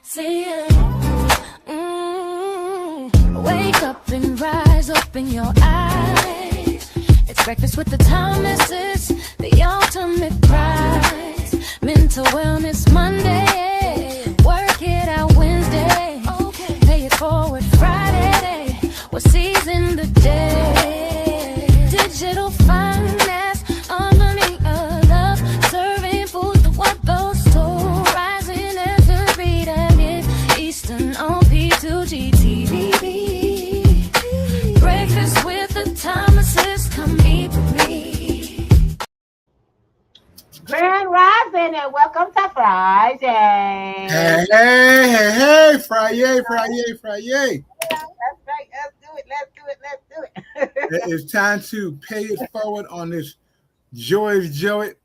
See you. Wake up and rise, open your eyes. It's breakfast with the Thomases, the ultimate prize. Mental Wellness Monday, work it out Wednesday, pay it forward Friday, we'll season the day. Digital finance, harmony of love, serving food to what those two, rising every day, Eastern on P2G TV. Breakfast with the Thomases, come eat with me. Grand Rising and welcome to Friday. Hey, Friday. That's right. Let's do it. It's time to pay it forward on this joyous.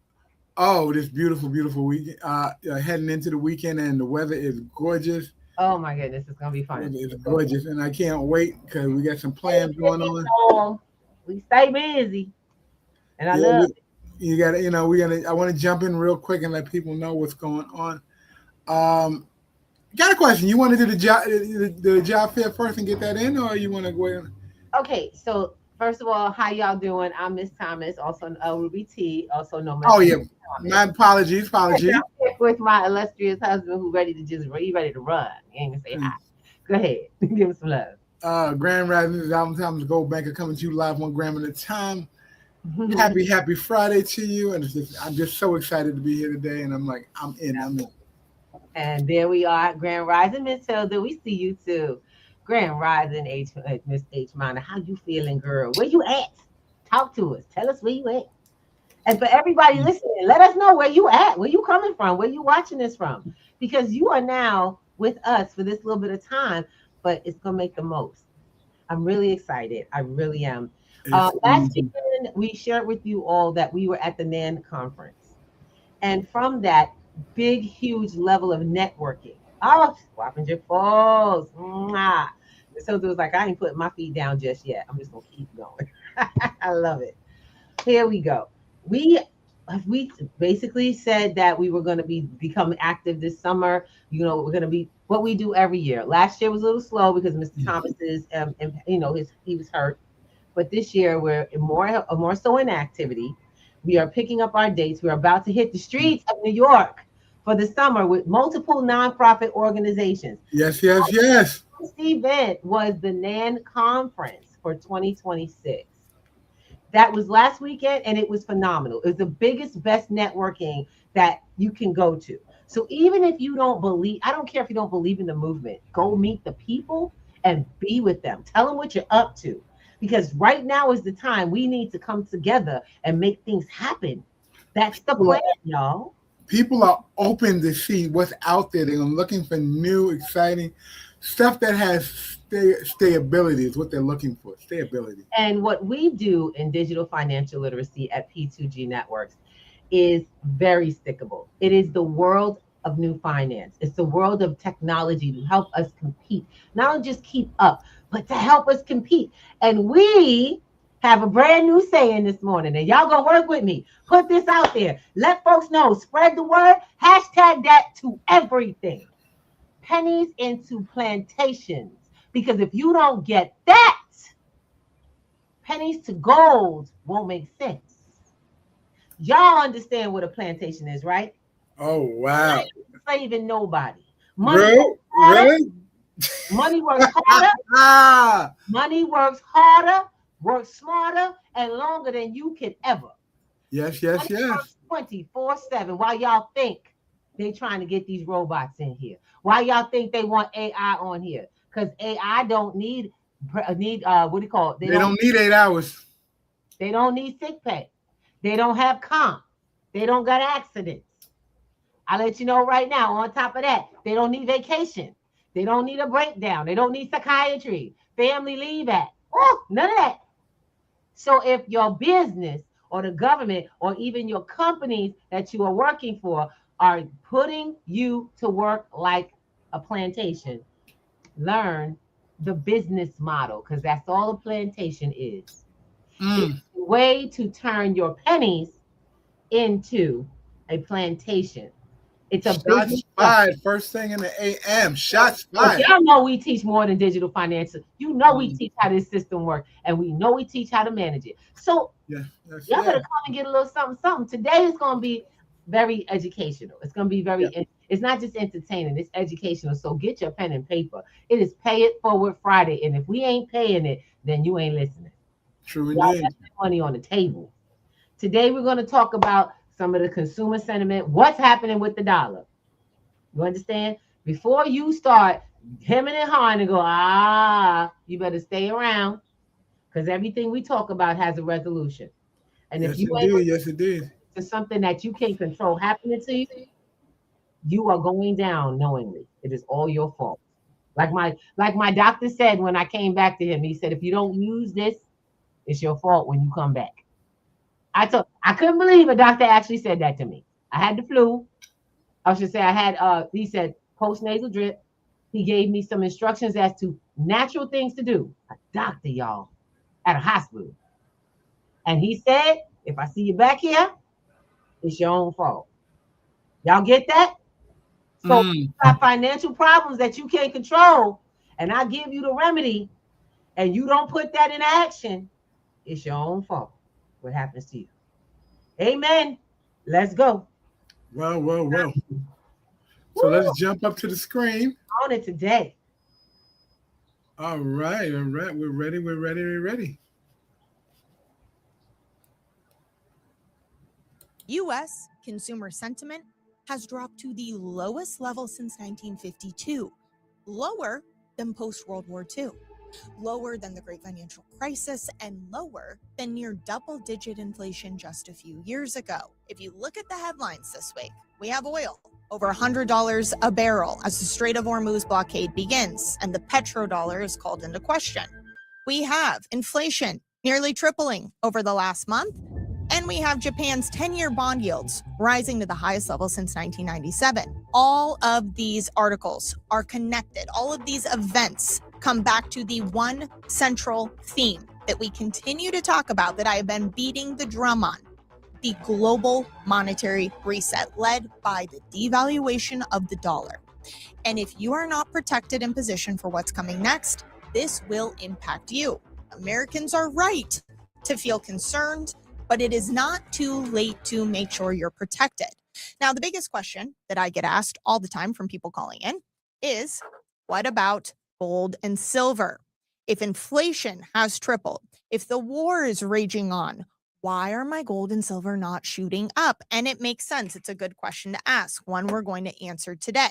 Oh, this beautiful week. Heading into the weekend, and the weather is gorgeous. Oh my goodness, it's gonna be fun. It's gorgeous, and I can't wait because we got some plans going on. We stay busy, and I love it. You gotta, I want to jump in real quick and let people know what's going on. Got a question. You want to do the job fair first and get that in, or you want to go ahead? Okay, so first of all, how y'all doing? I'm Miss Thomas, also Ruby T, also known. Oh yeah, my apologies. With my illustrious husband, who's ready to run. You ain't gonna say hi. Go ahead, give him some love. Grand Rising is Alvin Thomas Gold Banker coming to you live 1 gram at a time. Happy Friday to you, and I'm just so excited to be here today, and I'm in. And there we are, Grand Rising, Miss Hilda. We see you too. Grand Rising, Miss H Minor. How you feeling, girl? Where you at? Talk to us. Tell us where you at. And for everybody listening, let us know where you at, where you coming from, where you watching this from, because you are now with us for this little bit of time, but it's gonna make the most. I'm really excited. I really am. Last weekend, we shared with you all that we were at the NAN conference. And from that big, huge level of networking, swapping your phones. So it was like, I ain't putting my feet down just yet. I'm just going to keep going. I love it. Here we go. We basically said that we were going to become active this summer. We're going to be what we do every year. Last year was a little slow because Mr. Thomas is, he was hurt. But this year we're more so in activity. We are picking up our dates. We're about to hit the streets of New York for the summer with multiple nonprofit organizations. Yes. This event was the NAN conference for 2026. That was last weekend, and it was phenomenal. It was the biggest, best networking that you can go to. So even if you don't believe, I don't care if you don't believe in the movement, go meet the people and be with them. Tell them what you're up to. Because right now is the time we need to come together and make things happen. That's the plan, y'all. People are open to see what's out there. They're looking for new, exciting stuff that has stability is what they're looking for, stability. And what we do in digital financial literacy at P2G Networks is very stickable. It is the world of new finance. It's the world of technology to help us compete, not only just keep up, but to help us compete. And we have a brand new saying this morning, and y'all gonna work with me. Put this out there. Let folks know. Spread the word. Hashtag that to everything. Pennies into plantations. Because if you don't get that, pennies to gold won't make sense. Y'all understand what a plantation is, right? Oh, wow. Enslaving nobody. Really? Money works harder. Money works harder, works smarter, and longer than you can ever. Yes. 24/7. While y'all think they trying to get these robots in here. Why y'all think they want AI on here? Because AI don't need what do you call it? They don't need 8 hours. They don't need sick pay. They don't have comp. They don't got accidents. I'll let you know right now. On top of that, they don't need vacation. They don't need a breakdown. They don't need psychiatry, family leave act. Oh, none of that. So if your business or the government or even your companies that you are working for are putting you to work like a plantation, learn the business model, because that's all a plantation is. It's a way to turn your pennies into a plantation. It's a business Shots fired first thing in the AM. Shots So fired. y'all know we teach more than digital finances. You know we Mm, teach how this system works, and we know we teach how to manage it. So yeah, yes, y'all yeah. better come and get a little something, something. Today is going to be very educational. It's going to be Yeah, it's not just entertaining, it's educational. So get your pen and paper. It is Pay It Forward Friday. And if we ain't paying it, then you ain't listening. true Y'all got indeed. that money on the table. Today we're going to talk about some of the consumer sentiment, what's happening with the dollar. You understand? Before you start hemming and hawing and go, you better stay around because everything we talk about has a resolution. And if Yes, you ain't indeed. Yes, indeed. to something that you can't control happening to you, you are going down knowingly. It is all your fault. Like my doctor said when I came back to him, he said, if you don't use this, it's your fault when you come back. I couldn't believe a doctor actually said that to me. I had the flu. I should say I had he said post nasal drip. He gave me some instructions as to natural things to do. A doctor, y'all, at a hospital. And he said, if I see you back here, it's your own fault. Y'all get that? So Mm, you got financial problems that you can't control, and I give you the remedy, and you don't put that in action, it's your own fault. What happens to you? Amen. Let's go. well, well, well. So Woo! let's jump up to the screen. On it today. All right, all right. We're ready. We're ready. We're ready. U.S. consumer sentiment has dropped to the lowest level since 1952, lower than post-World War II, lower than the Great Financial Crisis, and lower than near double-digit inflation just a few years ago. If you look at the headlines this week, we have oil over $100 a barrel as the Strait of Hormuz blockade begins, and the petrodollar is called into question. We have inflation nearly tripling over the last month, and we have Japan's 10-year bond yields rising to the highest level since 1997. All of these articles are connected. All of these events come back to the one central theme that we continue to talk about, that I have been beating the drum on: the global monetary reset led by the devaluation of the dollar. And if you are not protected and positioned for what's coming next, this will impact you. Americans are right to feel concerned, but it is not too late to make sure you're protected. Now, the biggest question that I get asked all the time from people calling in is, what about gold and silver? If inflation has tripled, if the war is raging on, why are my gold and silver not shooting up? And it makes sense. It's a good question to ask, one we're going to answer today.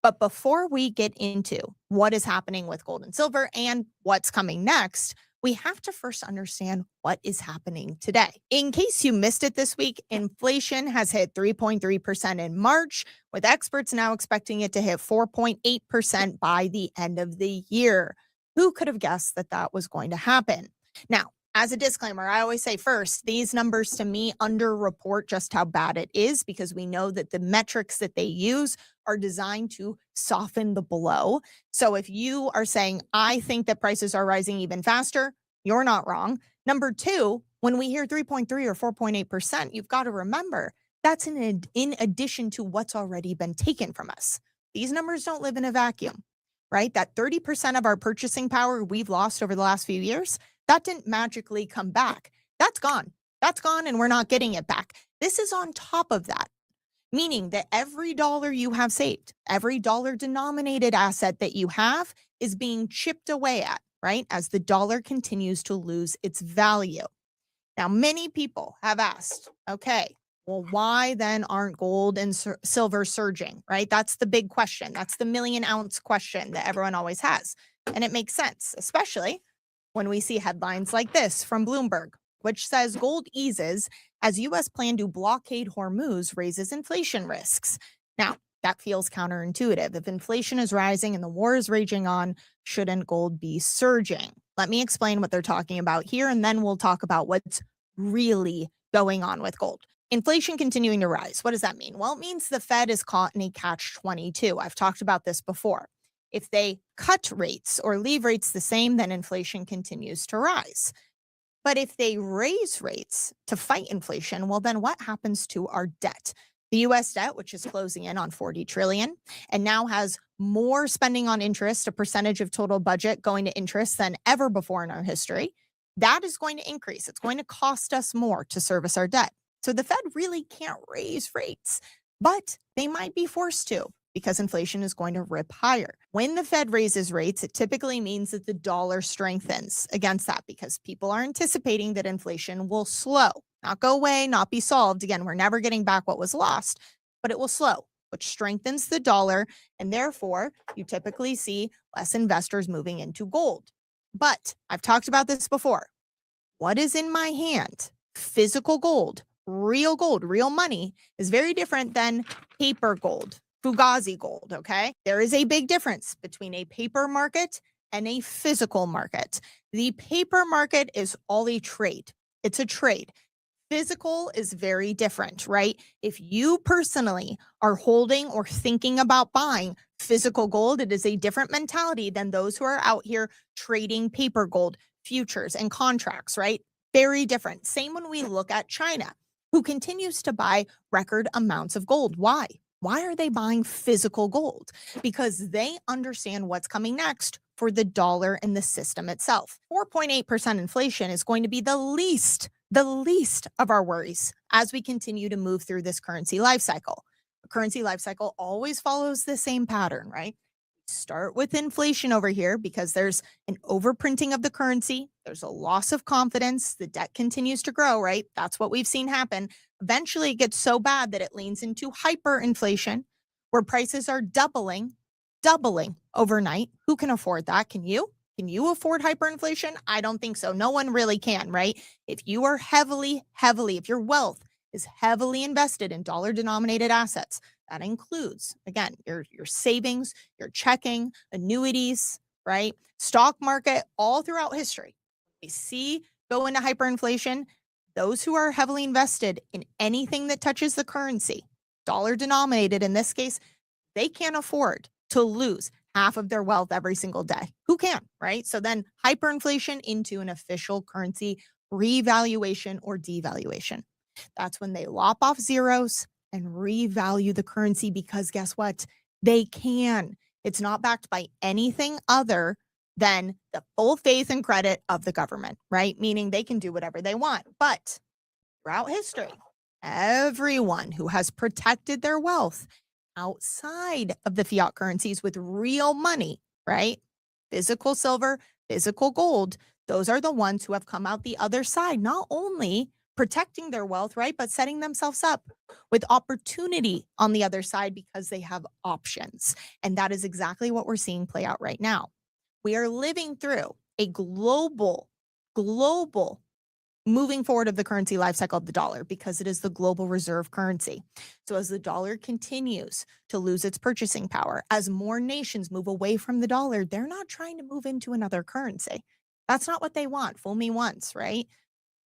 But before we get into what is happening with gold and silver and what's coming next, we have to first understand what is happening today. In case you missed it this week, inflation has hit 3.3% in March, with experts now expecting it to hit 4.8% by the end of the year. Who could have guessed that that was going to happen? Now, as a disclaimer, I always say first, these numbers to me underreport just how bad it is, because we know that the metrics that they use are designed to soften the blow. So if you are saying, I think that prices are rising even faster, you're not wrong. Number two, when we hear 3.3 or 4.8%, you've got to remember that's in addition to what's already been taken from us. These numbers don't live in a vacuum, right? That 30% of our purchasing power we've lost over the last few years, that didn't magically come back. That's gone. That's gone, and we're not getting it back. This is on top of that, meaning that every dollar you have saved, every dollar denominated asset that you have is being chipped away at, right? As the dollar continues to lose its value. Now, many people have asked, okay, well, why then aren't gold and silver surging, right? That's the big question. That's the million-ounce question that everyone always has. And it makes sense, especially when we see headlines like this from Bloomberg, which says gold eases as U.S. plan to blockade Hormuz raises inflation risks. Now, that feels counterintuitive. If inflation is rising and the war is raging on, shouldn't gold be surging? Let me explain what they're talking about here, and then we'll talk about what's really going on with gold. Inflation continuing to rise. What does that mean? Well, it means the Fed is caught in a catch-22. I've talked about this before. If they cut rates or leave rates the same, then inflation continues to rise. But if they raise rates to fight inflation, well, then what happens to our debt? The US debt, which is closing in on 40 trillion and now has more spending on interest, a percentage of total budget going to interest than ever before in our history, that is going to increase. It's going to cost us more to service our debt. So the Fed really can't raise rates, but they might be forced to because inflation is going to rip higher. When the Fed raises rates, it typically means that the dollar strengthens against that because people are anticipating that inflation will slow, not go away, not be solved. Again, we're never getting back what was lost, but it will slow, which strengthens the dollar. And therefore, you typically see less investors moving into gold. But I've talked about this before. What is in my hand? Physical gold, real money is very different than paper gold, Fugazi gold, okay? There is a big difference between a paper market and a physical market. The paper market is all a trade. It's a trade. Physical is very different, right? If you personally are holding or thinking about buying physical gold, it is a different mentality than those who are out here trading paper gold futures and contracts, right? Very different. Same when we look at China, who continues to buy record amounts of gold. Why? Why are they buying physical gold? Because they understand what's coming next for the dollar and the system itself. 4.8% inflation is going to be the least of our worries as we continue to move through this currency life cycle. A currency life cycle always follows the same pattern, right? Start with inflation over here because there's an overprinting of the currency. There's a loss of confidence. The debt continues to grow, right? That's what we've seen happen. Eventually, it gets so bad that it leans into hyperinflation, where prices are doubling overnight. Who can afford that? Can you? Can you afford hyperinflation? I don't think so. No one really can, right? If you are if your wealth is heavily invested in dollar-denominated assets, that includes, again, your savings, your checking, annuities, right? Stock market, all throughout history. We see go into hyperinflation. Those who are heavily invested in anything that touches the currency, dollar-denominated in this case, they can't afford to lose half of their wealth every single day. Who can, right? So then hyperinflation into an official currency revaluation or devaluation. That's when they lop off zeros and revalue the currency because guess what? They can. It's not backed by anything other than the full faith and credit of the government, right? Meaning they can do whatever they want. But throughout history, everyone who has protected their wealth outside of the fiat currencies with real money, right? Physical silver, physical gold, those are the ones who have come out the other side, not only protecting their wealth, right, but setting themselves up with opportunity on the other side because they have options. And that is exactly what we're seeing play out right now. We are living through a global moving forward of the currency life cycle of the dollar because it is the global reserve currency. So as the dollar continues to lose its purchasing power, as more nations move away from the dollar, they're not trying to move into another currency. That's not what they want. Fool me once, right?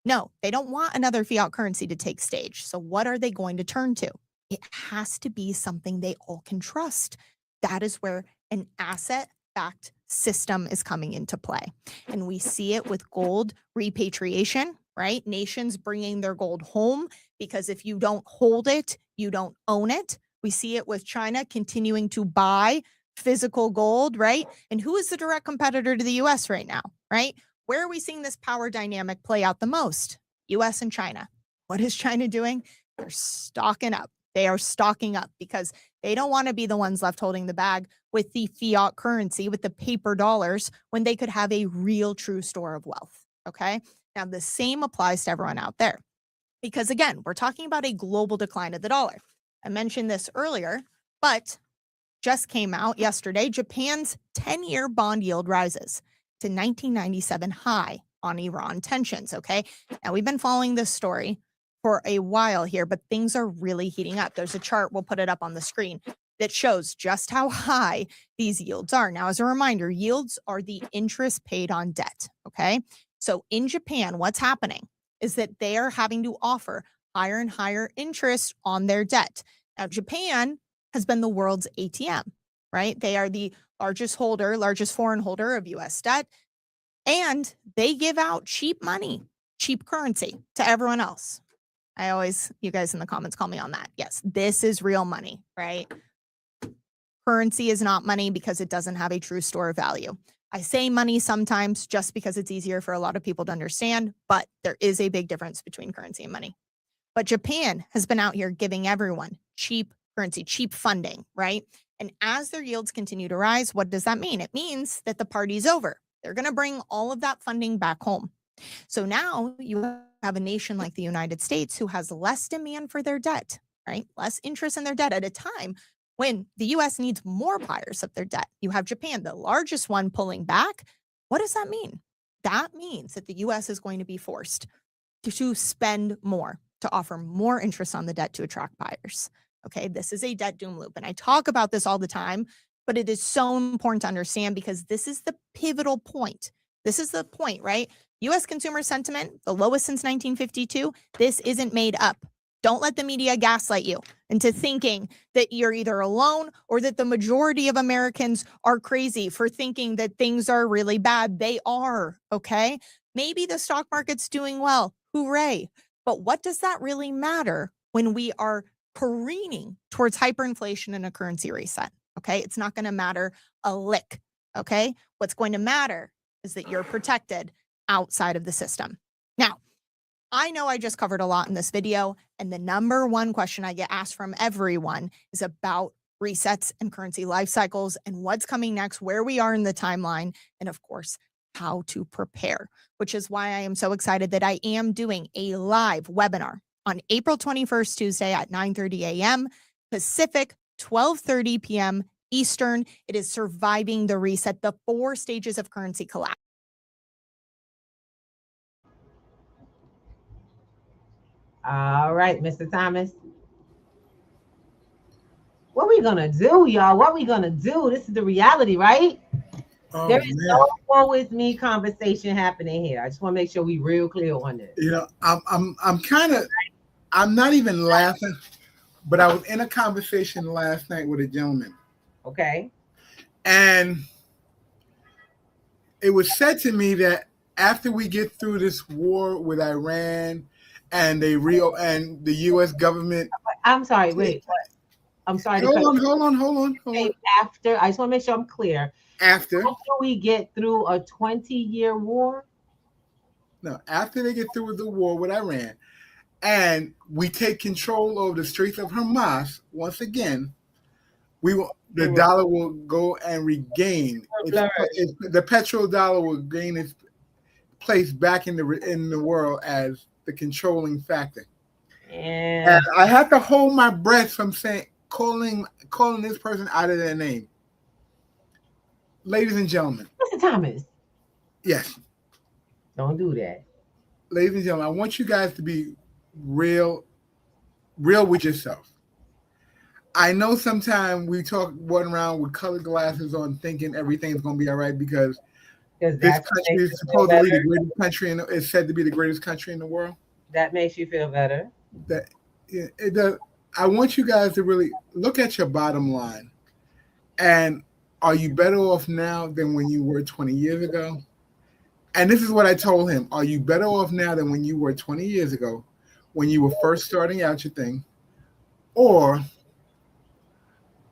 No, they don't want another fiat currency to take stage. So what are they going to turn to? It has to be something they all can trust. That is where an asset-backed system is coming into play. And we see it with gold repatriation, right? Nations bringing their gold home because if you don't hold it, you don't own it. We see it with China continuing to buy physical gold, right? And who is the direct competitor to the US right now, right? Where are we seeing this power dynamic play out the most? US and China. What is China doing? They're stocking up. They are stocking up because they don't want to be the ones left holding the bag with the fiat currency, with the paper dollars, when they could have a real true store of wealth. Okay. Now, the same applies to everyone out there because, again, we're talking about a global decline of the dollar. I mentioned this earlier, but just came out yesterday. Japan's 10-year bond yield rises to 1997 high on Iran tensions. Okay. Now, we've been following this story for a while here, but things are really heating up. There's a chart, we'll put it up on the screen, that shows just how high these yields are. Now, as a reminder, yields are the interest paid on debt. Okay. So in Japan, what's happening is that they are having to offer higher and higher interest on their debt. Now, Japan has been the world's ATM, right? They are the largest foreign holder of US debt, and they give out cheap money cheap currency to everyone else. You guys in the comments call me on that. Yes, this is real money, right? Currency is not money because it doesn't have a true store of value. I say money sometimes just because it's easier for a lot of people to understand, but there is a big difference between currency and money. But Japan has been out here giving everyone cheap currency, cheap funding, right? And as their yields continue to rise, what does that mean? It means that the party's over. They're going to bring all of that funding back home. So now you have a nation like the United States who has less demand for their debt, right? Less interest in their debt at a time when the US needs more buyers of their debt. You have Japan, the largest one, pulling back. What does that mean? That means that the US is going to be forced to spend more, to offer more interest on the debt to attract buyers. Okay, this is a debt doom loop. And I talk about this all the time, but it is so important to understand because this is the pivotal point. This is the point, right? US consumer sentiment, the lowest since 1952. This isn't made up. Don't let the media gaslight you into thinking that you're either alone or that the majority of Americans are crazy for thinking that things are really bad. They are, okay? Maybe the stock market's doing well. Hooray. But what does that really matter when we are careening towards hyperinflation and a currency reset? Okay, it's not going to matter a lick. Okay, what's going to matter is that you're protected outside of the system. Now, I know I just covered a lot in this video, and the number one question I get asked from everyone is about resets and currency life cycles and what's coming next, where we are in the timeline, and of course, how to prepare, which is why I am so excited that I am doing a live webinar on April 21st, Tuesday at 9:30 a.m. Pacific, 12:30 p.m. Eastern. It is Surviving the Reset, the 4 stages of currency collapse. All right, Mr. Thomas. What we gonna do, y'all? What we gonna do? This is the reality, right? Oh, there is man. no woe with me conversation happening here. I just want to make sure we real clear on this. You know, I'm not even laughing, but I was in a conversation last night with a gentleman. Okay. And it was said to me that after we get through this war with Iran and and the U.S. government. I'm sorry. Wait. I'm sorry. Hold on. After, I just want to make sure I'm clear. After we get through a 20-year war? No, after they get through with the war with Iran and we take control of the Straits of Hormuz, once again, the dollar will go and regain the petrodollar will gain its place back in the world as the controlling factor. And I have to hold my breath from calling this person out of their name. Ladies and gentlemen. Mr. Thomas. Yes. Don't do that. Ladies and gentlemen, I want you guys to be real with yourself. I know sometimes we walking around with colored glasses on thinking everything's going to be all right because this country is supposedly the greatest country and it's said to be the greatest country in the world. That makes you feel better. It does. I want you guys to really look at your bottom line. And are you better off now than when you were 20 years ago? And this is what I told him. Are you better off now than when you were 20 years ago, when you were first starting out your thing? Or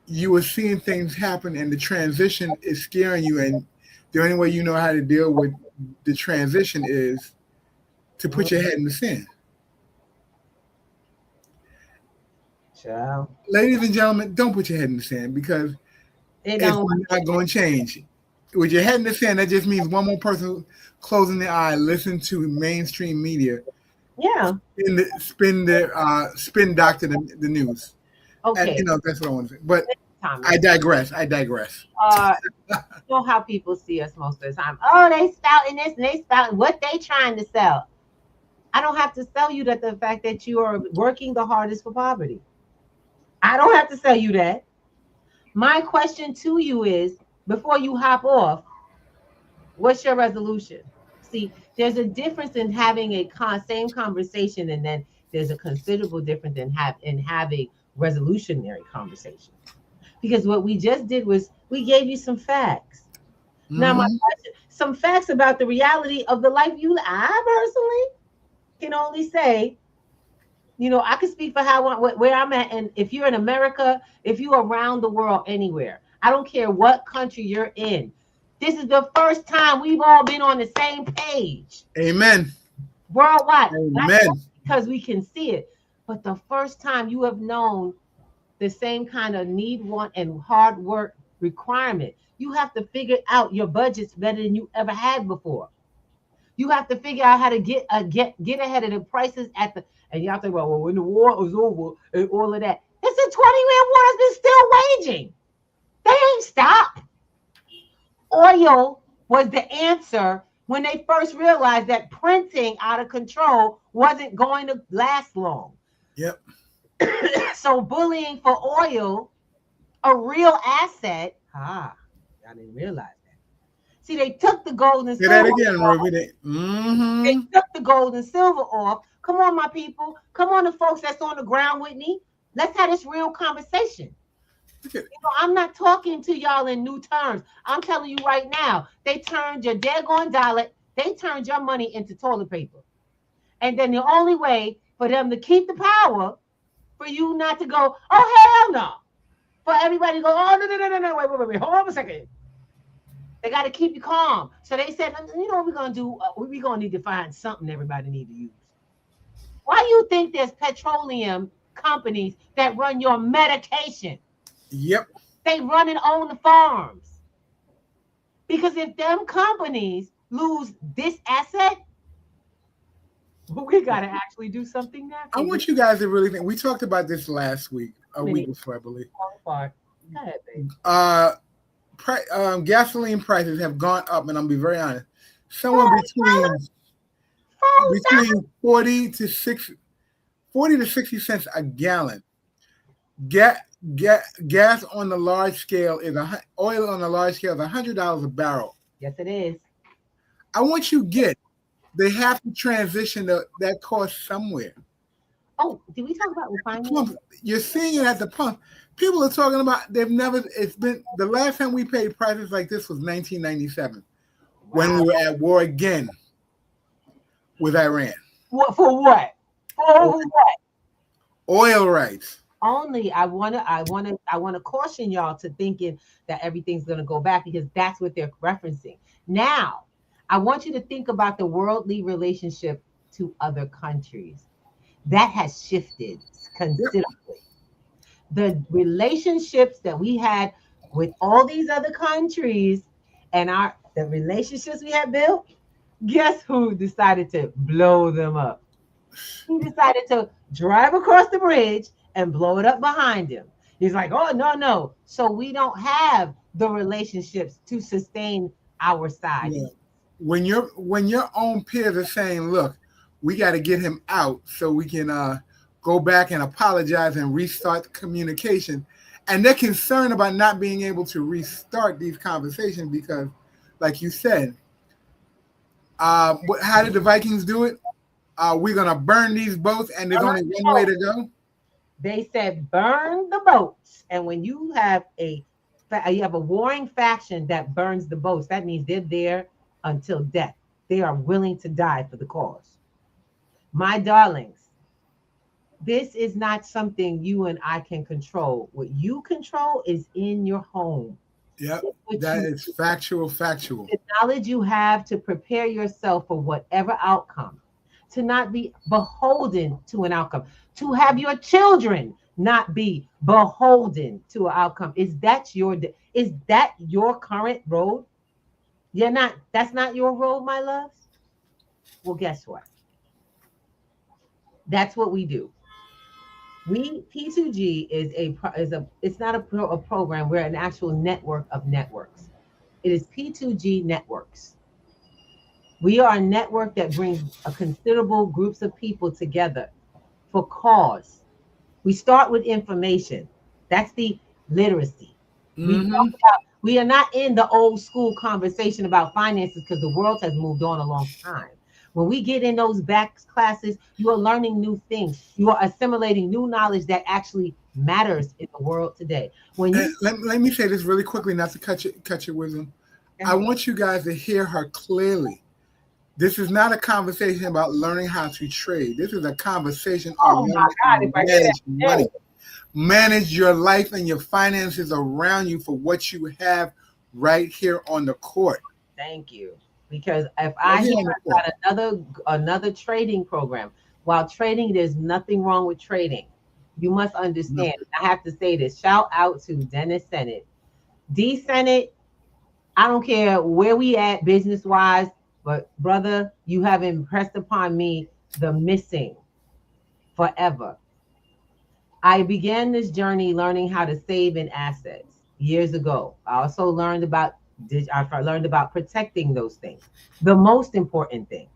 you were seeing things happen and the transition is scaring you, and the only way you know how to deal with the transition is to put your head in the sand. Child. Ladies and gentlemen, don't put your head in the sand because it's not going to change. With your head in the sand, that just means one more person closing their eye, listen to mainstream media. Yeah. Spin doctor the news. Okay. And, that's what I want to say. But I digress. You know how people see us most of the time. Oh, they spouting this and they spouting what they trying to sell. I don't have to sell you that the fact that you are working the hardest for poverty. I don't have to sell you that. My question to you is, before you hop off, what's your resolution? See, there's a difference in having a same conversation, and then there's a considerable difference in having resolutionary conversation. Because what we just did was we gave you some facts. Mm-hmm. Now, my question, some facts about the reality of the life you live. I personally can only say, I can speak for where I'm at. And if you're in America, if you're around the world, anywhere, I don't care what country you're in. This is the first time we've all been on the same page Amen. worldwide. Not Amen. because we can see it, but the first time you have known the same kind of need, want, and hard work requirement. You have to figure out your budgets better than you ever had before. You have to figure out how to get ahead of the prices and y'all think about, well, when the war was over and all of that. It's a 20-year war that's been still waging. They ain't stopped. Oil was the answer when they first realized that printing out of control wasn't going to last long. Yep. So bullying for oil, a real asset. I didn't realize that. See, they took the gold and silver. Say that again, Ruby. They took the gold and silver off. Come on, my people. Come on, the folks that's on the ground with me. Let's have this real conversation. I'm not talking to y'all in new terms. I'm telling you right now, they turned your daggone dollar, they turned your money into toilet paper. And then the only way for them to keep the power, for you not to go, oh, hell no. For everybody to go, oh, no, wait, hold on a second. They got to keep you calm. So they said, you know what we're going to do? We're going to need to find something everybody need to use. Why do you think there's petroleum companies that run your medication? Yep. They run and own the farms. Because if them companies lose this asset, we got to actually do something now. I want you guys to really think. We talked about this last week, a week before, I believe. Go ahead, babe. Gasoline prices have gone up, and I'm be very honest, somewhere between 40 to 60 cents a gallon. Gas on the large scale oil on the large scale is $100 a barrel. Yes, it is. I want you they have to transition that cost somewhere. Oh, did we talk about refining? You're seeing it at the pump. People are talking about it's been the last time we paid prices like this was 1997 when we were at war again with Iran. For what? For what? Oil rights. Only I want to caution y'all to thinking that everything's going to go back, because that's what they're referencing. Now, I want you to think about the worldly relationship to other countries. That has shifted considerably. Yep. The relationships that we had with all these other countries and the relationships we had built, guess who decided to blow them up? He decided to drive across the bridge and blow it up behind him. He's like, oh, no. So we don't have the relationships to sustain our side. Yeah. When your own peers are saying, look, we got to get him out so we can go back and apologize and restart the communication. And they're concerned about not being able to restart these conversations because, like you said, how did the Vikings do it? We're going to burn these boats and there's only one way to go. They said burn the boats. And when you have a warring faction that burns the boats, that means they're there until death. They are willing to die for the cause. My darlings, this is not something you and I can control. What you control is in your home. Yep, that is factual. The knowledge you have to prepare yourself for whatever outcome, to not be beholden to an outcome, to have your children not be beholden to an outcome. Is that your current road? That's not your road, my loves? Well, guess what? That's what we do. P2G it's not a program. We're an actual network of networks. It is P2G Networks. We are a network that brings a considerable groups of people together for cause. We start with information. That's the literacy. Mm-hmm. We are not in the old school conversation about finances because the world has moved on a long time. When we get in those back classes, you are learning new things. You are assimilating new knowledge that actually matters in the world today. Let me say this really quickly, not to cut your wisdom. I want you guys to hear her clearly. This is not a conversation about learning how to trade. This is a conversation Oh on my learning how God, to if I hear manage that, money. Manage your life and your finances around you for what you have right here on the court. thank you. Because if Right I here hear on the court. about another trading program, while trading, there's nothing wrong with trading. You must understand. I have to say this. Shout out to Dennis Sennett. D Sennett, I don't care where we at business wise, but brother, you have impressed upon me the missing forever. I began this journey learning how to save in assets years ago. I also learned about protecting those things, the most important thing.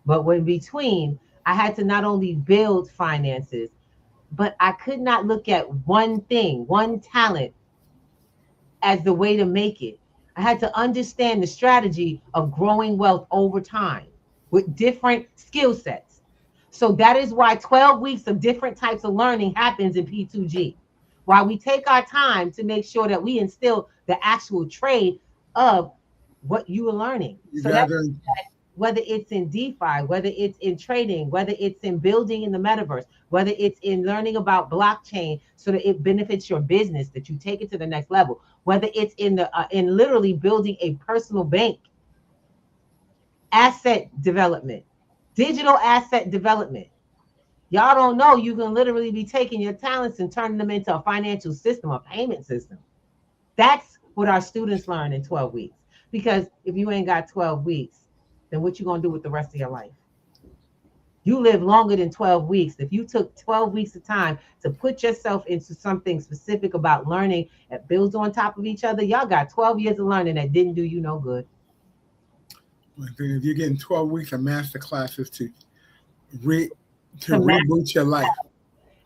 But when between, I had to not only build finances, but I could not look at one thing, one talent as the way to make it. I had to understand the strategy of growing wealth over time with different skill sets. So that is why 12 weeks of different types of learning happens in P2G. While we take our time to make sure that we instill the actual trade of what you are learning. You So guys that are whether it's in DeFi, whether it's in trading, whether it's in building in the metaverse, whether it's in learning about blockchain so that it benefits your business, that you take it to the next level, whether it's in literally building a personal bank, asset development, digital asset development. Y'all don't know you can literally be taking your talents and turning them into a financial system, a payment system. That's what our students learn in 12 weeks. Because if you ain't got 12 weeks, then what you gonna do with the rest of your life? You live longer than 12 weeks. If you took 12 weeks of time to put yourself into something specific about learning that builds on top of each other, y'all got 12 years of learning that didn't do you no good. if you're getting 12 weeks of master classes to To reboot your life.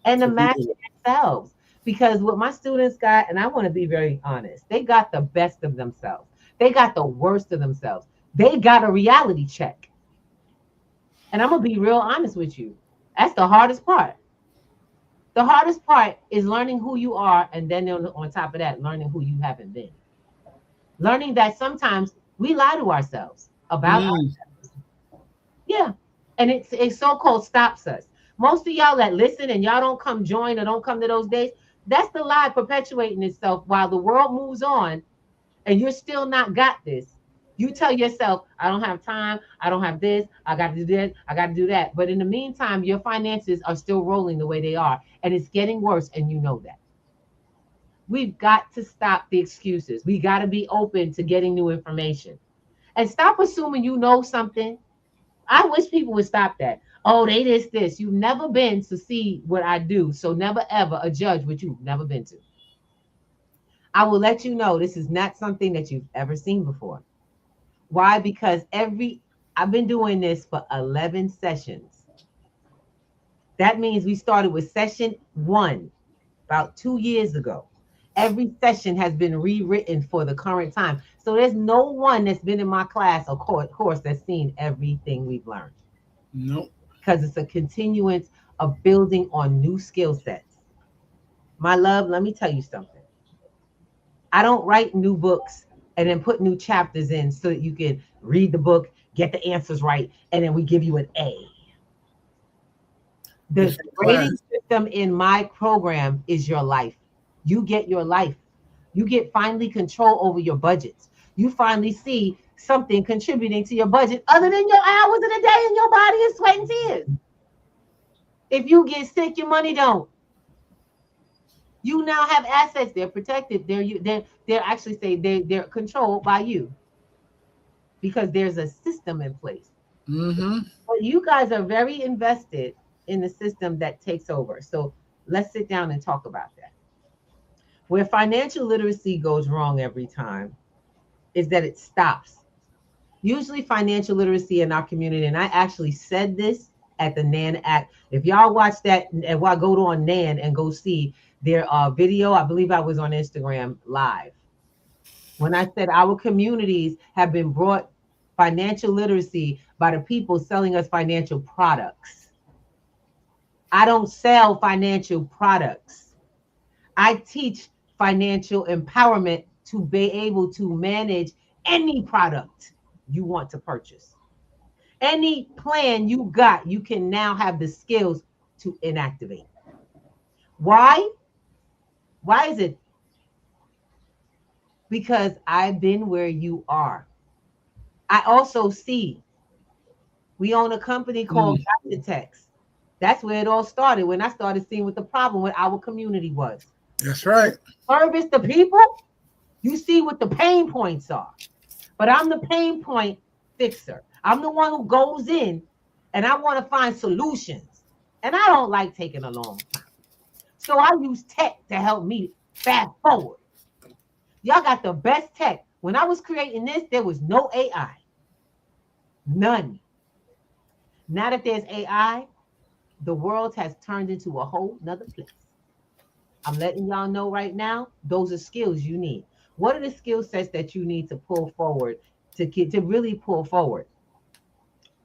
And to For match people. themselves. Because what my students got, and I want to be very honest, they got the best of themselves. They got the worst of themselves. They got a reality check. And I'm going to be real honest with you. That's the hardest part. The hardest part is learning who you are, and then on top of that, learning who you haven't been. Learning that sometimes we lie to ourselves about ourselves. Yeah. And it so-called stops us. Most of y'all that listen and y'all don't come join or don't come to those days, that's the lie perpetuating itself while the world moves on and you're still not got this. You tell yourself, I don't have time, I don't have this, I got to do this, I got to do that. But in the meantime, your finances are still rolling the way they are, and it's getting worse, and you know that. We've got to stop the excuses. We got to be open to getting new information. And stop assuming you know something. I wish people would stop that. Oh, they this. You've never been to see what I do, so never ever judge what you've never been to. I will let you know this is not something that you've ever seen before. Why? Because I've been doing this for 11 sessions. That means we started with session 1 about 2 years ago. Every session has been rewritten for the current time. So there's no one that's been in my class or course that's seen everything we've learned. Nope. Because it's a continuance of building on new skill sets. My love, let me tell you something. I don't write new books and then put new chapters in so that you can read the book, get the answers right, and then we give you an A. The grading system in my program is your life. You get your life. You get finally control over your budgets. You finally see something contributing to your budget other than your hours in a day and your body is sweat and tears. If you get sick, your money don't. You now have assets. They're protected. They're actually say they're controlled by you because there's a system in place. But you guys are very invested in the system that takes over. So let's sit down and talk about that. Where financial literacy goes wrong every time is that it stops. Usually financial literacy in our community, and I actually said this at the NAN Act. If y'all watch that, and while go to on NAN and go see their video, I believe I was on Instagram live. When I said our communities have been brought financial literacy by the people selling us financial products. I don't sell financial products. I teach financial empowerment to be able to manage any product you want to purchase. Any plan you got, you can now have the skills to inactivate. Why? Why is it? Because I've been where you are. I also see we own a company called Psychiatrists. That's where it all started when I started seeing what the problem with our community was. That's right. Service the people, you see what the pain points are. But I'm the pain point fixer. I'm the one who goes in and I want to find solutions. And I don't like taking a long time. So I use tech to help me fast forward. Y'all got the best tech. When I was creating this, there was no AI. None. Now that there's AI, the world has turned into a whole nother place. I'm letting y'all know right now, those are skills you need. What are the skill sets that you need to pull forward to really pull forward?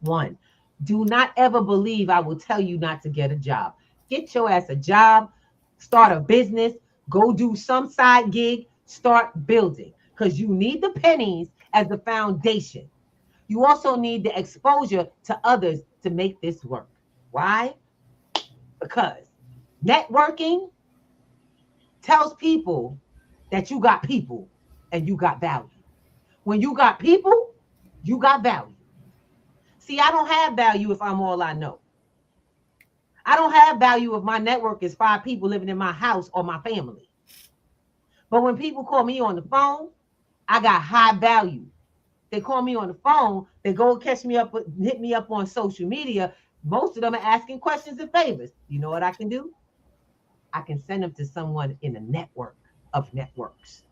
One, do not ever believe I will tell you not to get a job. Get your ass a job, start a business, go do some side gig, start building, because you need the pennies as the foundation. You also need the exposure to others to make this work. Why? Because networking tells people that you got people and you got value. When you got people, you got value. See, I don't have value if I'm all I know. I don't have value if my network is 5 people living in my house or my family. But when people call me on the phone, I got high value. They call me on the phone, they go catch me up, hit me up on social media. Most of them are asking questions and favors. You know what I can do? I can send them to someone in a network of networks.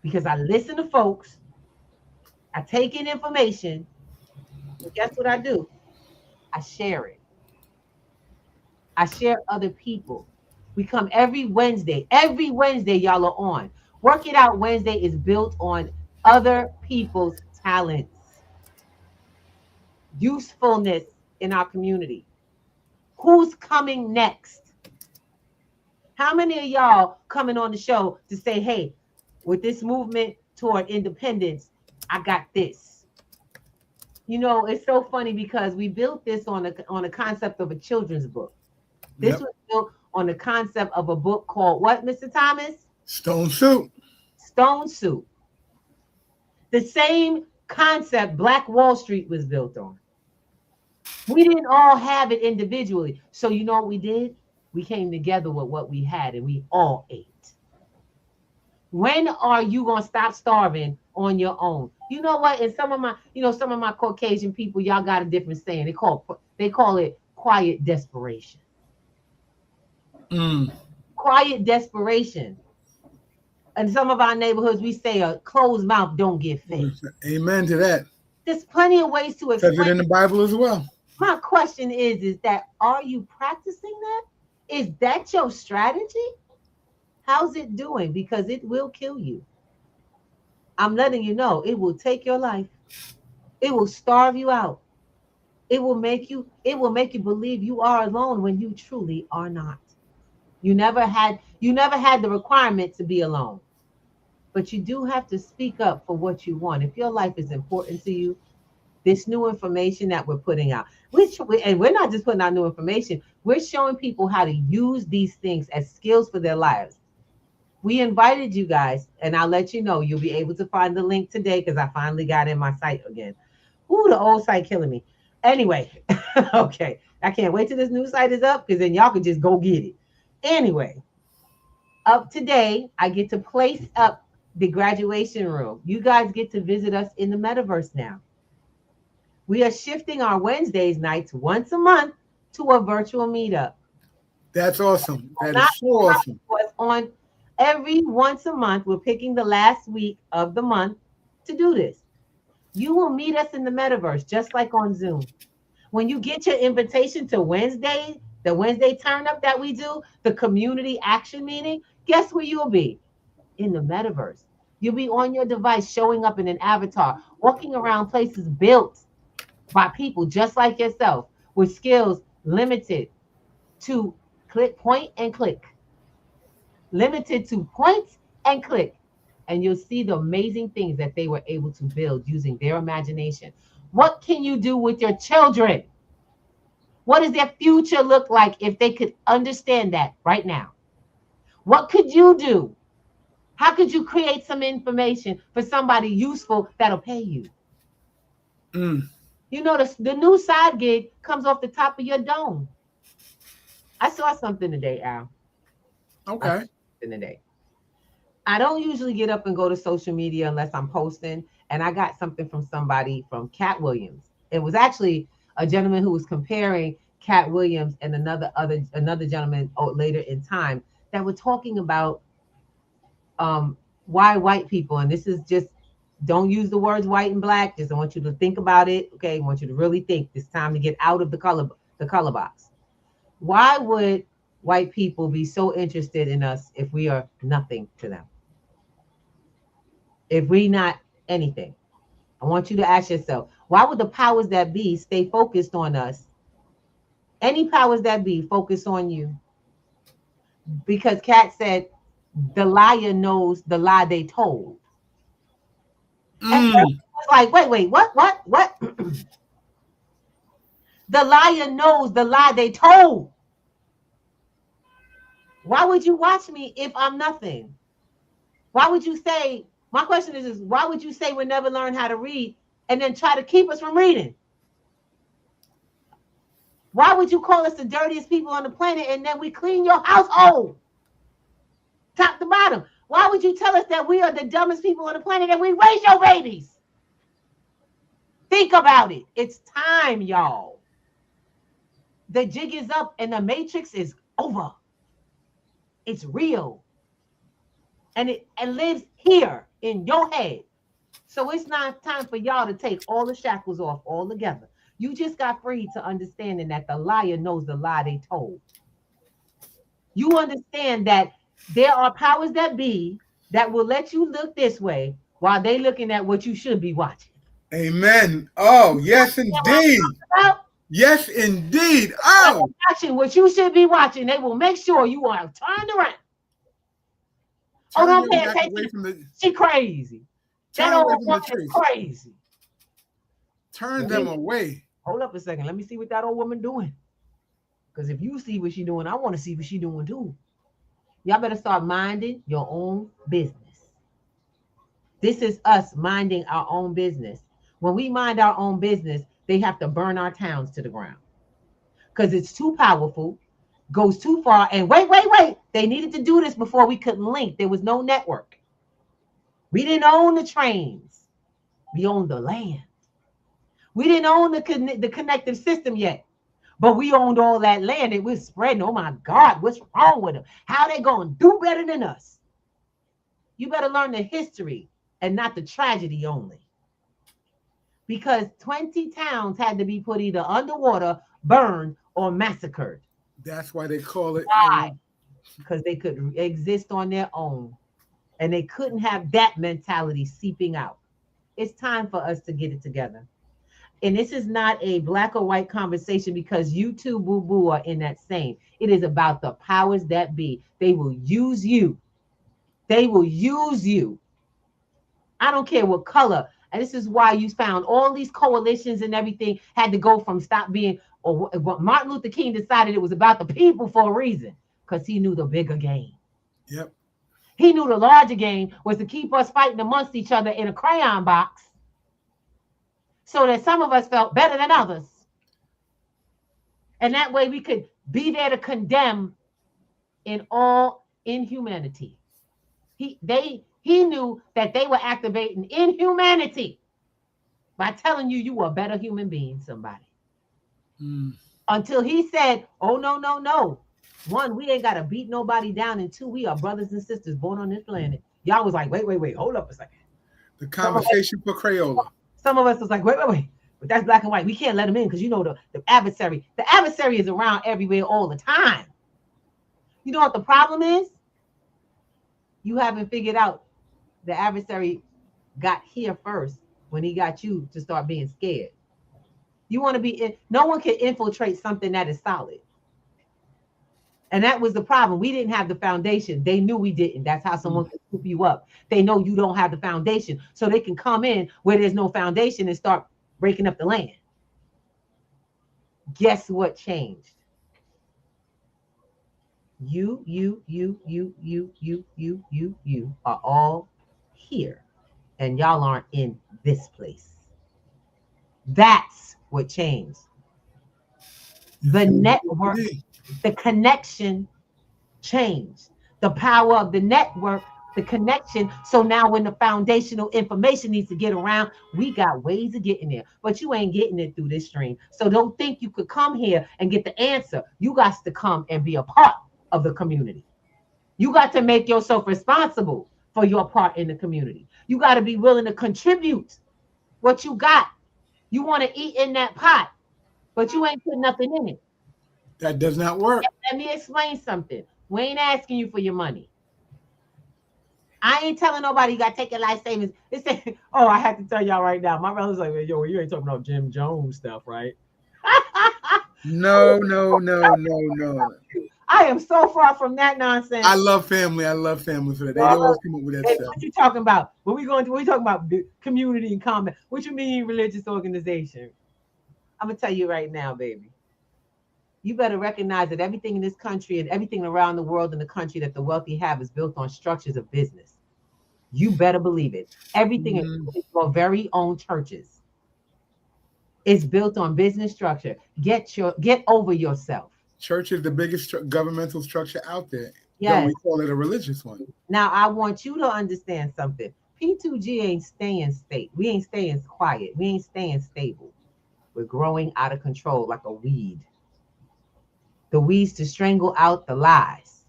Because I listen to folks, I take in information, and guess what I do? I share it. I share other people. We come every Wednesday. Every Wednesday, y'all are on. Work It Out Wednesday is built on other people's talents, usefulness in our community. Who's coming next? How many of y'all coming on the show to say, hey, with this movement toward independence, I got this? You know, it's so funny because we built this on a concept of a children's book. This was built on the concept of a book called what, Mr. Thomas? Stone Soup. Stone Soup. The same concept Black Wall Street was built on. We didn't all have it individually. So you know what we did? We came together with what we had and we all ate. When are you going to stop starving on your own? You know what? And some of my Caucasian people, y'all got a different saying. They call it quiet desperation. Quiet desperation. In some of our neighborhoods, we say a closed mouth don't get fed. Amen to that. There's plenty of ways to explain. Says it in the Bible as well. My question is that are you practicing that? Is that your strategy? How's it doing? Because it will kill you. I'm letting you know, it will take your life. It will starve you out. It will make you believe you are alone when you truly are not. You never had the requirement to be alone. But you do have to speak up for what you want. If your life is important to you, this new information that we're putting out, and we're not just putting out new information, we're showing people how to use these things as skills for their lives. We invited you guys, and I'll let you know, you'll be able to find the link today because I finally got in my site again. Ooh, the old site killing me. Anyway, okay. I can't wait till this new site is up because then y'all can just go get it. Anyway, up today, I get to place up the graduation room. You guys get to visit us in the metaverse now. We are shifting our Wednesdays nights once a month to a virtual meetup. That's awesome. That is so awesome. On every once a month, we're picking the last week of the month to do this. You will meet us in the metaverse, just like on Zoom. When you get your invitation to Wednesday, the Wednesday turn up that we do, the community action meeting, guess where you'll be? In the metaverse. You'll be on your device, showing up in an avatar, walking around places built by people just like yourself with skills limited to point and click. Limited to point and click. And you'll see the amazing things that they were able to build using their imagination. What can you do with your children? What does their future look like if they could understand that right now? What could you do? How could you create some information for somebody useful that'll pay you? You know, the new side gig comes off the top of your dome. I saw something today, Al. Okay. Today. I don't usually get up and go to social media unless I'm posting. And I got something from somebody from Cat Williams. It was actually a gentleman who was comparing Cat Williams and another gentleman later in time that were talking about why white people, and this is just, don't use the words white and black. Just I want you to think about it. Okay, I want you to really think. It's time to get out of the color box. Why would white people be so interested in us if we are nothing to them? If we not anything? I want you to ask yourself, why would the powers that be stay focused on us? Any powers that be focus on you? Because Kat said, the liar knows the lie they told. And was like, wait, what? The liar knows the lie they told. Why would you watch me if I'm nothing? Why would you say, my question is why would you say we'll never learn how to read and then try to keep us from reading? Why would you call us the dirtiest people on the planet and then we clean your household? Top to bottom. Why would you tell us that we are the dumbest people on the planet and we raise your babies? Think about it. It's time, y'all. The jig is up and the matrix is over. It's real. And it lives here in your head. So it's not time for y'all to take all the shackles off all together. You just got freed to understanding that the liar knows the lie they told. You understand that there are powers that be that will let you look this way while they looking at what you should be watching. Amen. Oh, yes, indeed. Yes, indeed. Oh, watching what you should be watching. They will make sure you are turned around. Don't pay attention. She crazy. That old woman is crazy. Turn them away. Hold up a second. Let me see what that old woman doing. Because if you see what she doing, I want to see what she doing too. Y'all better start minding your own business. This is us minding our own business. When we mind our own business, they have to burn our towns to the ground. Because it's too powerful, goes too far. And wait. They needed to do this before we couldn't link. There was no network. We didn't own the trains. We owned the land. We didn't own the connective system yet. But we owned all that land. It was spreading. Oh my God, what's wrong with them? How they gonna do better than us? You better learn the history and not the tragedy only. Because 20 towns had to be put either underwater, burned, or massacred. That's why they call it. Why? Because they could exist on their own. And they couldn't have that mentality seeping out. It's time for us to get it together. And this is not a black or white conversation because you two boo-boo are in that same. It is about the powers that be. They will use you. They will use you. I don't care what color. And this is why you found all these coalitions and everything had to go from stop being, or Martin Luther King decided it was about the people for a reason, because he knew the bigger game. Yep. He knew the larger game was to keep us fighting amongst each other in a crayon box so that some of us felt better than others. And that way we could be there to condemn in all inhumanity. He knew that they were activating inhumanity by telling you were a better human being, somebody. Until he said, oh, no. One, we ain't got to beat nobody down. And two, we are brothers and sisters born on this planet. Y'all was like, wait, hold up a second. The conversation for Crayola. Some of us was like, wait. But that's black and white. We can't let them in because you know the adversary. The adversary is around everywhere all the time. You know what the problem is? You haven't figured out the adversary got here first when he got you to start being scared. You want to be, no one can infiltrate something that is solid. And that was the problem. We didn't have the foundation. They knew we didn't. That's how someone can scoop you up. They know you don't have the foundation. So they can come in where there's no foundation and start breaking up the land. Guess what changed? You are all here, and y'all aren't in this place. That's what changed. The network, the connection changed. The power of the network, the connection. So now when the foundational information needs to get around, we got ways of getting there. But you ain't getting it through this stream. So don't think you could come here and get the answer. You got to come and be a part of the community. You got to make yourself responsible for your part in the community. You got to be willing to contribute what you got. You want to eat in that pot, but you ain't put nothing in it. That does not work. Let me explain something. We ain't asking you for your money. I ain't telling nobody you got to take your life savings. Oh, I have to tell y'all right now. My brother's like, yo, you ain't talking about Jim Jones stuff, right? No. I am so far from that nonsense. I love family. For that. They always come up with that stuff. What you talking about? What we talking about community and combat. What you mean religious organization? I'm going to tell you right now, baby. You better recognize that everything in this country and everything around the world in the country that the wealthy have is built on structures of business. You better believe it. Everything is your very own churches. It's built on business structure. Get over yourself. Church is the biggest governmental structure out there. Yeah, we call it a religious one. Now I want you to understand something. P2G ain't staying state. We ain't staying quiet. We ain't staying stable. We're growing out of control like a weed. The weeds to strangle out the lies.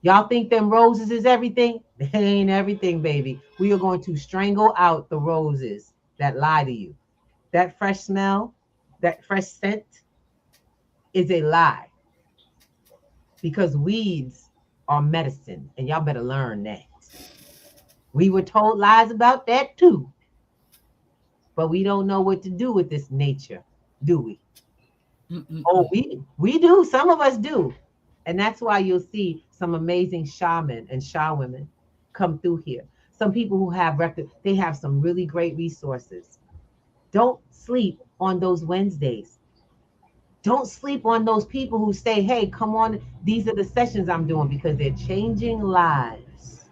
Y'all think them roses is everything? They ain't everything, baby. We are going to strangle out the roses that lie to you. That fresh smell, that fresh scent is a lie. Because weeds are medicine, and y'all better learn that. We were told lies about that too. But we don't know what to do with this nature, do we? Oh, we do. Some of us do. And that's why you'll see some amazing shaman and women come through here. Some people who have they have some really great resources. Don't sleep on those Wednesdays. Don't sleep on those people who say, hey, come on, these are the sessions I'm doing, because they're changing lives.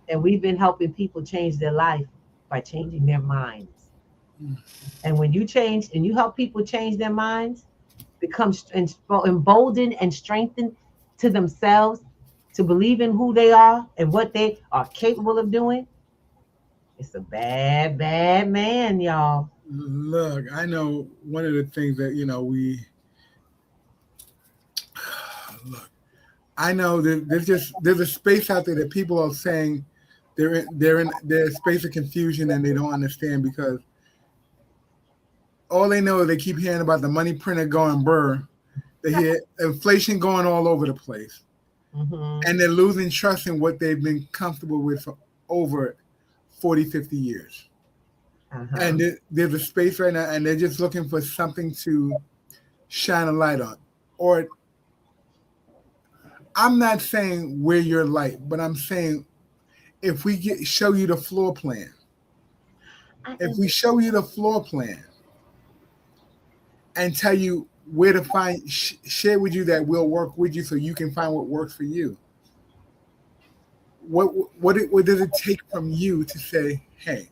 And we've been helping people change their life by changing their minds. And when you change and you help people change their minds, become emboldened and strengthened to themselves, to believe in who they are and what they are capable of doing, it's a bad, bad man, y'all. Look, I know one of the things that, I know that there's a space out there that people are saying they're in their space of confusion and they don't understand, because all they know is they keep hearing about the money printer going burr. They hear inflation going all over the place. And they're losing trust in what they've been comfortable with for over 40, 50 years. And there's a space right now, and they're just looking for something to shine a light on. Or I'm not saying we're your light, but I'm saying if we show you the floor plan, and tell you where to find, share with you that we'll work with you so you can find what works for you. What does it take from you to say, hey,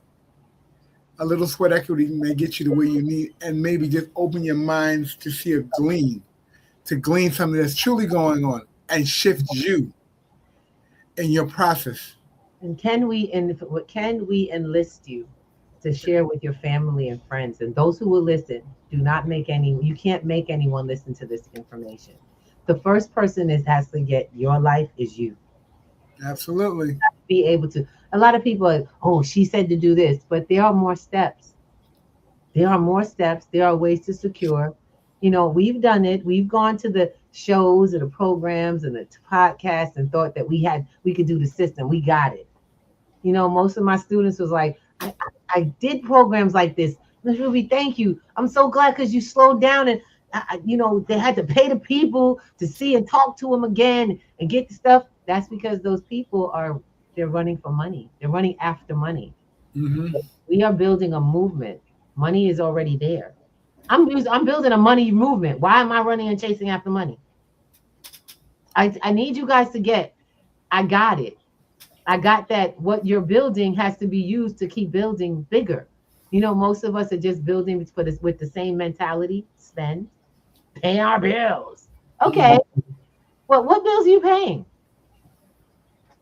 a little sweat equity may get you to where you need, and maybe just open your minds to see to glean something that's truly going on and shift you in your process. And can we enlist you to share with your family and friends? And those who will listen, you can't make anyone listen to this information. The first person has to get your life is you. Absolutely. You have to be able to. A lot of people are, oh, she said to do this, but there are more steps. There are ways to secure. We've done it. We've gone to the shows and the programs and the podcasts and thought that we could do the system. We got it. Most of my students was like, I did programs like this. Ms. Ruby, thank you. I'm so glad, because you slowed down, and they had to pay the people to see and talk to them again and get the stuff. That's because those people they're running for money. They're running after money. Mm-hmm. We are building a movement. Money is already there. I'm building a money movement. Why am I running and chasing after money? I need you guys to get, I got it. I got that what you're building has to be used to keep building bigger. You know, most of us are just building with the same mentality, spend, pay our bills. Okay, well, what bills are you paying?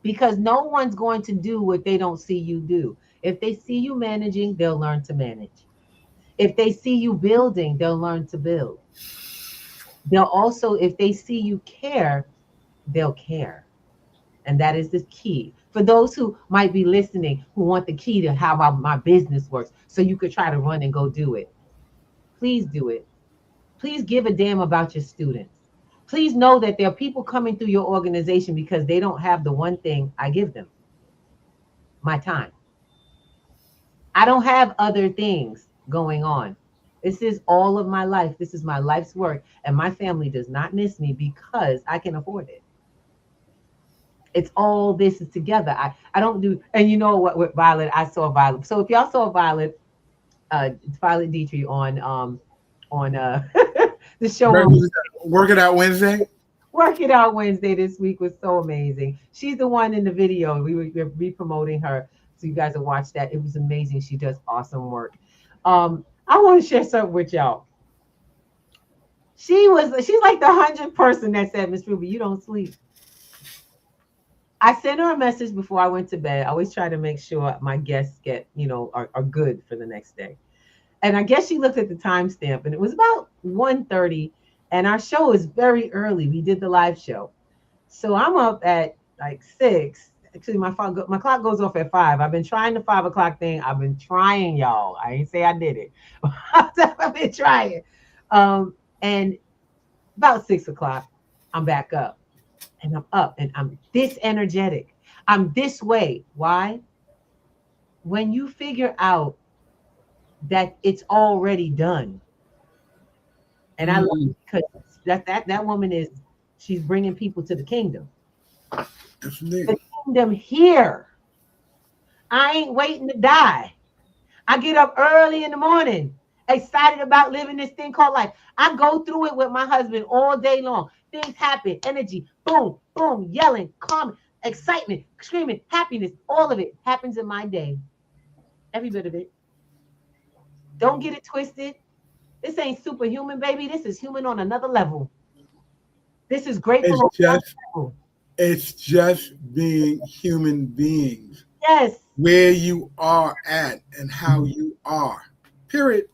Because no one's going to do what they don't see you do. If they see you managing, they'll learn to manage. If they see you building, they'll learn to build. They'll also, if they see you care, they'll care. And that is the key. For those who might be listening, who want the key to how my business works, so you could try to run and go do it. Please do it. Please give a damn about your students. Please know that there are people coming through your organization because they don't have the one thing I give them, my time. I don't have other things going on. This is all of my life. This is my life's work. And my family does not miss me because I can afford it. It's all this is together. I don't do, and you know what, with Violet, I saw Violet. So if y'all saw Violet, Violet Dietrich on the show Work It Out Wednesday. Work It Out Wednesday this week was so amazing. She's the one in the video. We're re-promoting her, so you guys will watch that. It was amazing. She does awesome work. I want to share something with y'all. She's like the 100th person that said, Miss Ruby, you don't sleep. I sent her a message before I went to bed. I always try to make sure my guests get, are good for the next day. And I guess she looked at the timestamp, and it was about 1:30, and our show is very early. We did the live show. So I'm up at like 6. Actually, my clock goes off at 5. I've been trying the 5 o'clock thing. I've been trying, y'all. I ain't say I did it. I've been trying. And about 6 o'clock, I'm back up. And I'm up, and I'm this energetic. I'm this way. Why? When you figure out that it's already done. And I love it because that woman she's bringing people to the kingdom. The kingdom here. I ain't waiting to die. I get up early in the morning, excited about living this thing called life. I go through it with my husband all day long. Things happen, energy, boom, boom, yelling, calm, excitement, screaming, happiness, all of it happens in my day. Every bit of it. Don't get it twisted. This ain't superhuman, baby. This is human on another level. This is grateful. It's just being human beings. Yes. Where you are at and how you are. Period.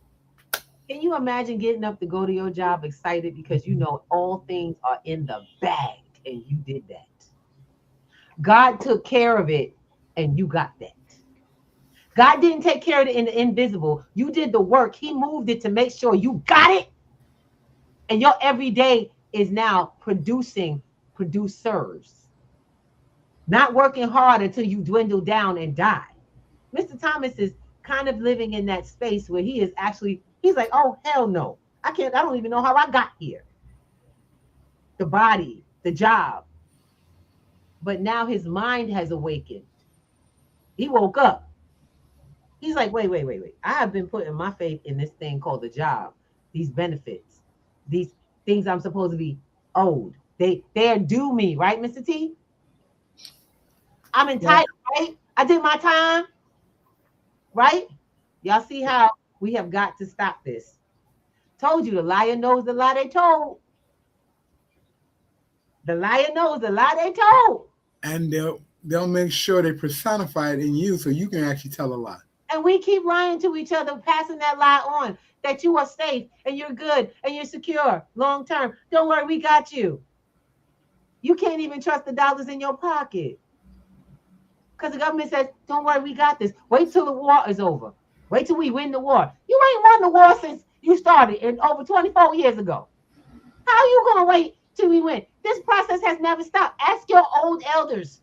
Can you imagine getting up to go to your job excited because you know all things are in the bag and you did that? God took care of it and you got that. God didn't take care of it in the invisible. You did the work. He moved it to make sure you got it. And your everyday is now producing producers. Not working hard until you dwindle down and die. Mr. Thomas is kind of living in that space where he's like, oh, hell no. I don't even know how I got here. The body, the job. But now his mind has awakened. He woke up. He's like, wait. I have been putting my faith in this thing called the job, these benefits, these things I'm supposed to be owed. They're due me, right, Mr. T? I'm entitled, right? I did my time, right? Y'all see how we have got to stop this. Told you, the liar knows the lie they told. The liar knows the lie they told. And they'll make sure they personify it in you so you can actually tell a lie. And we keep lying to each other, passing that lie on, that you are safe and you're good and you're secure long term. Don't worry, we got you. You can't even trust the dollars in your pocket. Because the government says, don't worry, we got this. Wait till the war is over. Wait till we win the war. You ain't won the war since you started over 24 years ago. How are you going to wait till we win? This process has never stopped. Ask your old elders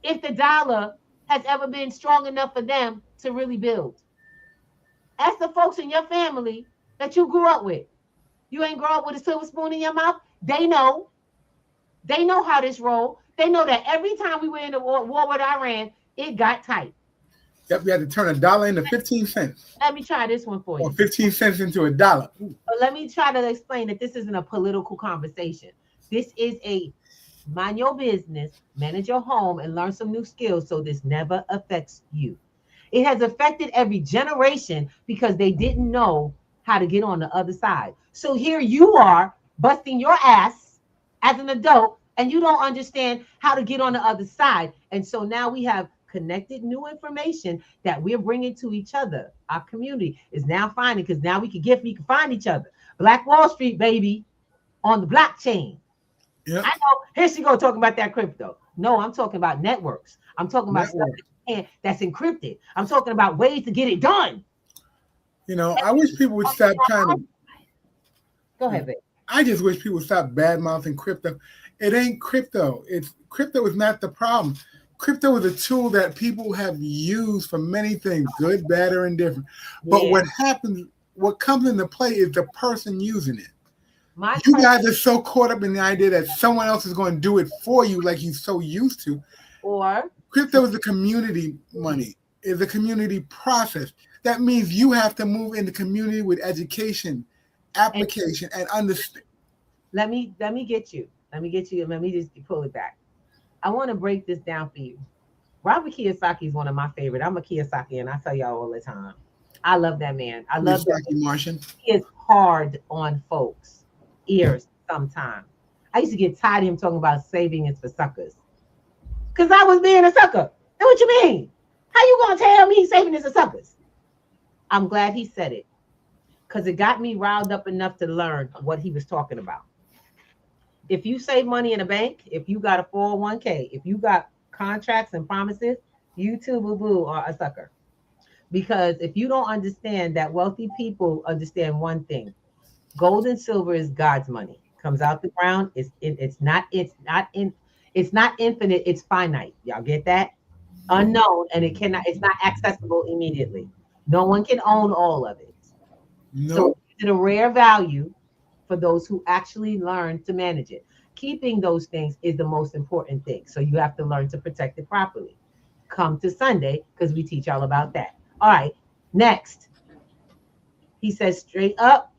if the dollar has ever been strong enough for them to really build. Ask the folks in your family that you grew up with. You ain't grow up with a silver spoon in your mouth. They know. They know how this roll. They know that every time we were in the war with Iran, it got tight. Yep, you had to turn $1 into 15 cents. Let me try this one for you. Or 15 cents into $1. But let me try to explain that this isn't a political conversation. This is a mind your business, manage your home, and learn some new skills so this never affects you. It has affected every generation because they didn't know how to get on the other side. So here you are busting your ass as an adult, and you don't understand how to get on the other side. And so now we have connected new information that we're bringing to each other. Our community is now finding, because now we can find each other. Black Wall Street, baby, on the blockchain. Yep. I know. Here she go talking about that crypto. No, I'm talking about networks. I'm talking about stuff that's encrypted. I'm talking about ways to get it done. You know, I wish people would stop trying to. Go ahead, babe. I just wish people would stop bad mouthing crypto. It ain't crypto. Crypto is not the problem. Crypto is a tool that people have used for many things, good, bad, or indifferent. But what comes into play is the person using it. You guys are so caught up in the idea that someone else is going to do it for you like you're so used to. Or crypto is a community money. It's a community process. That means you have to move in the community with education, application, and understand. Let me get you. Let me just pull it back. I want to break this down for you. Robert Kiyosaki is one of my favorite. I'm a Kiyosaki, and I tell y'all all the time. I love that man. I love that Martian. He is hard on folks' ears sometimes. I used to get tired of him talking about saving is for suckers. Because I was being a sucker. And what you mean? How you gonna tell me saving is for suckers? I'm glad he said it. Because it got me riled up enough to learn what he was talking about. If you save money in a bank, if you got a 401k, if you got contracts and promises, you too, boo-boo, are a sucker. Because if you don't understand that wealthy people understand one thing, gold and silver is God's money. Comes out the ground. It's not infinite. It's finite. Y'all get that? Unknown, and it's not accessible immediately. No one can own all of it. No. So it's a rare value for those who actually learn to manage it. Keeping those things is the most important thing. So you have to learn to protect it properly. Come to Sunday because we teach all about that. All right, next. He says straight up,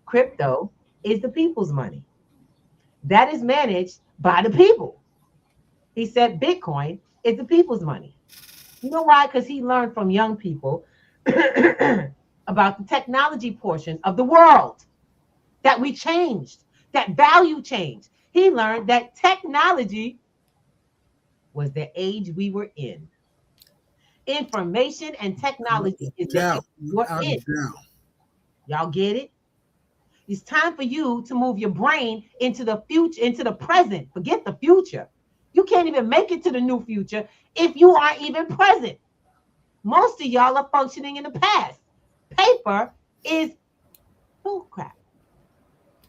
crypto is the people's money. That is managed by the people. He said Bitcoin is the people's money. You know why? Because he learned from young people about the technology portion of the world. That we changed, that value changed. He learned that technology was the age we were in. Information and technology is the age we're in. Y'all get it? It's time for you to move your brain into the future, into the present. Forget the future. You can't even make it to the new future if you aren't even present. Most of y'all are functioning in the past. Paper is bullcrap.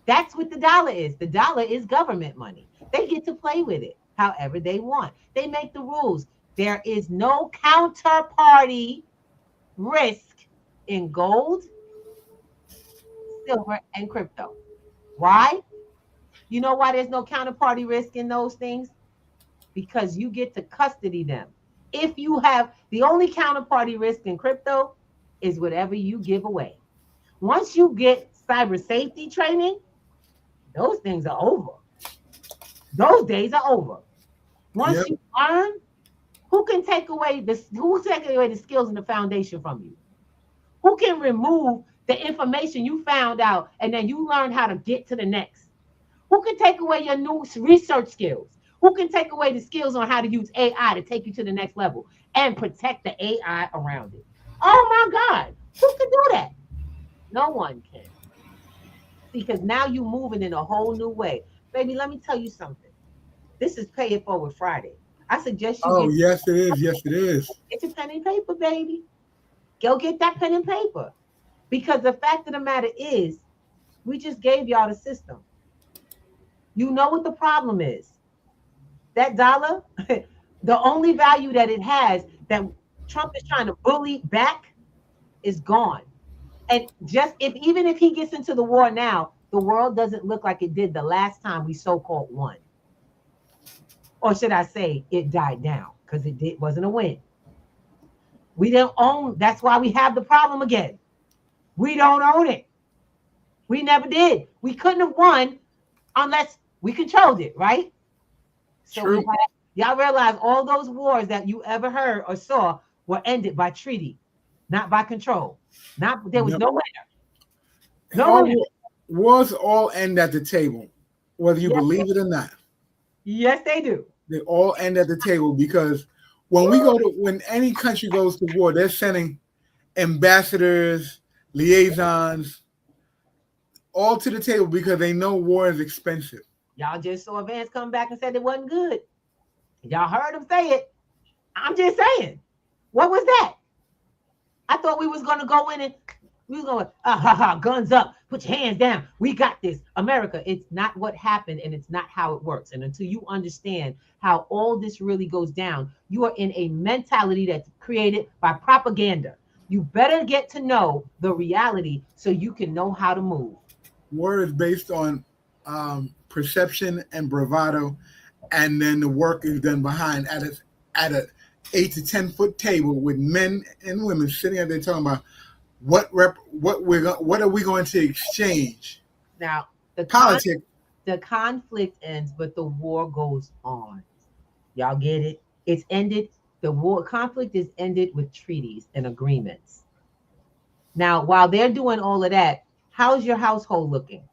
That's what the dollar is. The dollar is government money. They get to play with it however they want. They make the rules. There is no counterparty risk in gold, silver, and crypto. Why? You know why there's no counterparty risk in those things? Because you get to custody them. If you have the only counterparty risk in crypto is whatever you give away. Once you get cyber safety training, those things are over. Those days are over. Once you learn, who can take away the skills and the foundation from you? Who can remove the information you found out and then you learn how to get to the next? Who can take away your new research skills? Who can take away the skills on how to use AI to take you to the next level and protect the AI around it? Oh my God, who can do that? No one can. Because now you're moving in a whole new way. Baby, let me tell you something. This is Pay It Forward Friday. I suggest you yes, it is. Yes, it is. Get your pen and paper, baby. Go get that pen and paper. Because the fact of the matter is, we just gave y'all the system. You know what the problem is. That dollar, the only value that it has that Trump is trying to bully back is gone. And even if he gets into the war now, the world doesn't look like it did the last time we so-called won. Or should I say it died down because wasn't a win. We don't own. That's why we have the problem again. We don't own it. We never did. We couldn't have won unless we controlled it, right? So True. y'all realize all those wars that you ever heard or saw were ended by treaty, not by control. There was no winner. No winner. Wars all end at the table, whether you believe it or not. Yes, they do. They all end at the table because when any country goes to war, they're sending ambassadors, liaisons, all to the table because they know war is expensive. Y'all just saw Vance come back and said it wasn't good. Y'all heard him say it. I'm just saying. What was that? I thought we was going to go in and we was going, guns up, put your hands down. We got this. America, it's not what happened and it's not how it works. And until you understand how all this really goes down, you are in a mentality that's created by propaganda. You better get to know the reality so you can know how to move. War is based on perception and bravado, and then the work is done behind at a 8 to 10 foot table with men and women sitting out there talking about what are we going to exchange. Now the conflict ends, but the war goes on. Y'all get it? It's ended. The war conflict is ended with treaties and agreements. Now, while they're doing all of that, how's your household looking?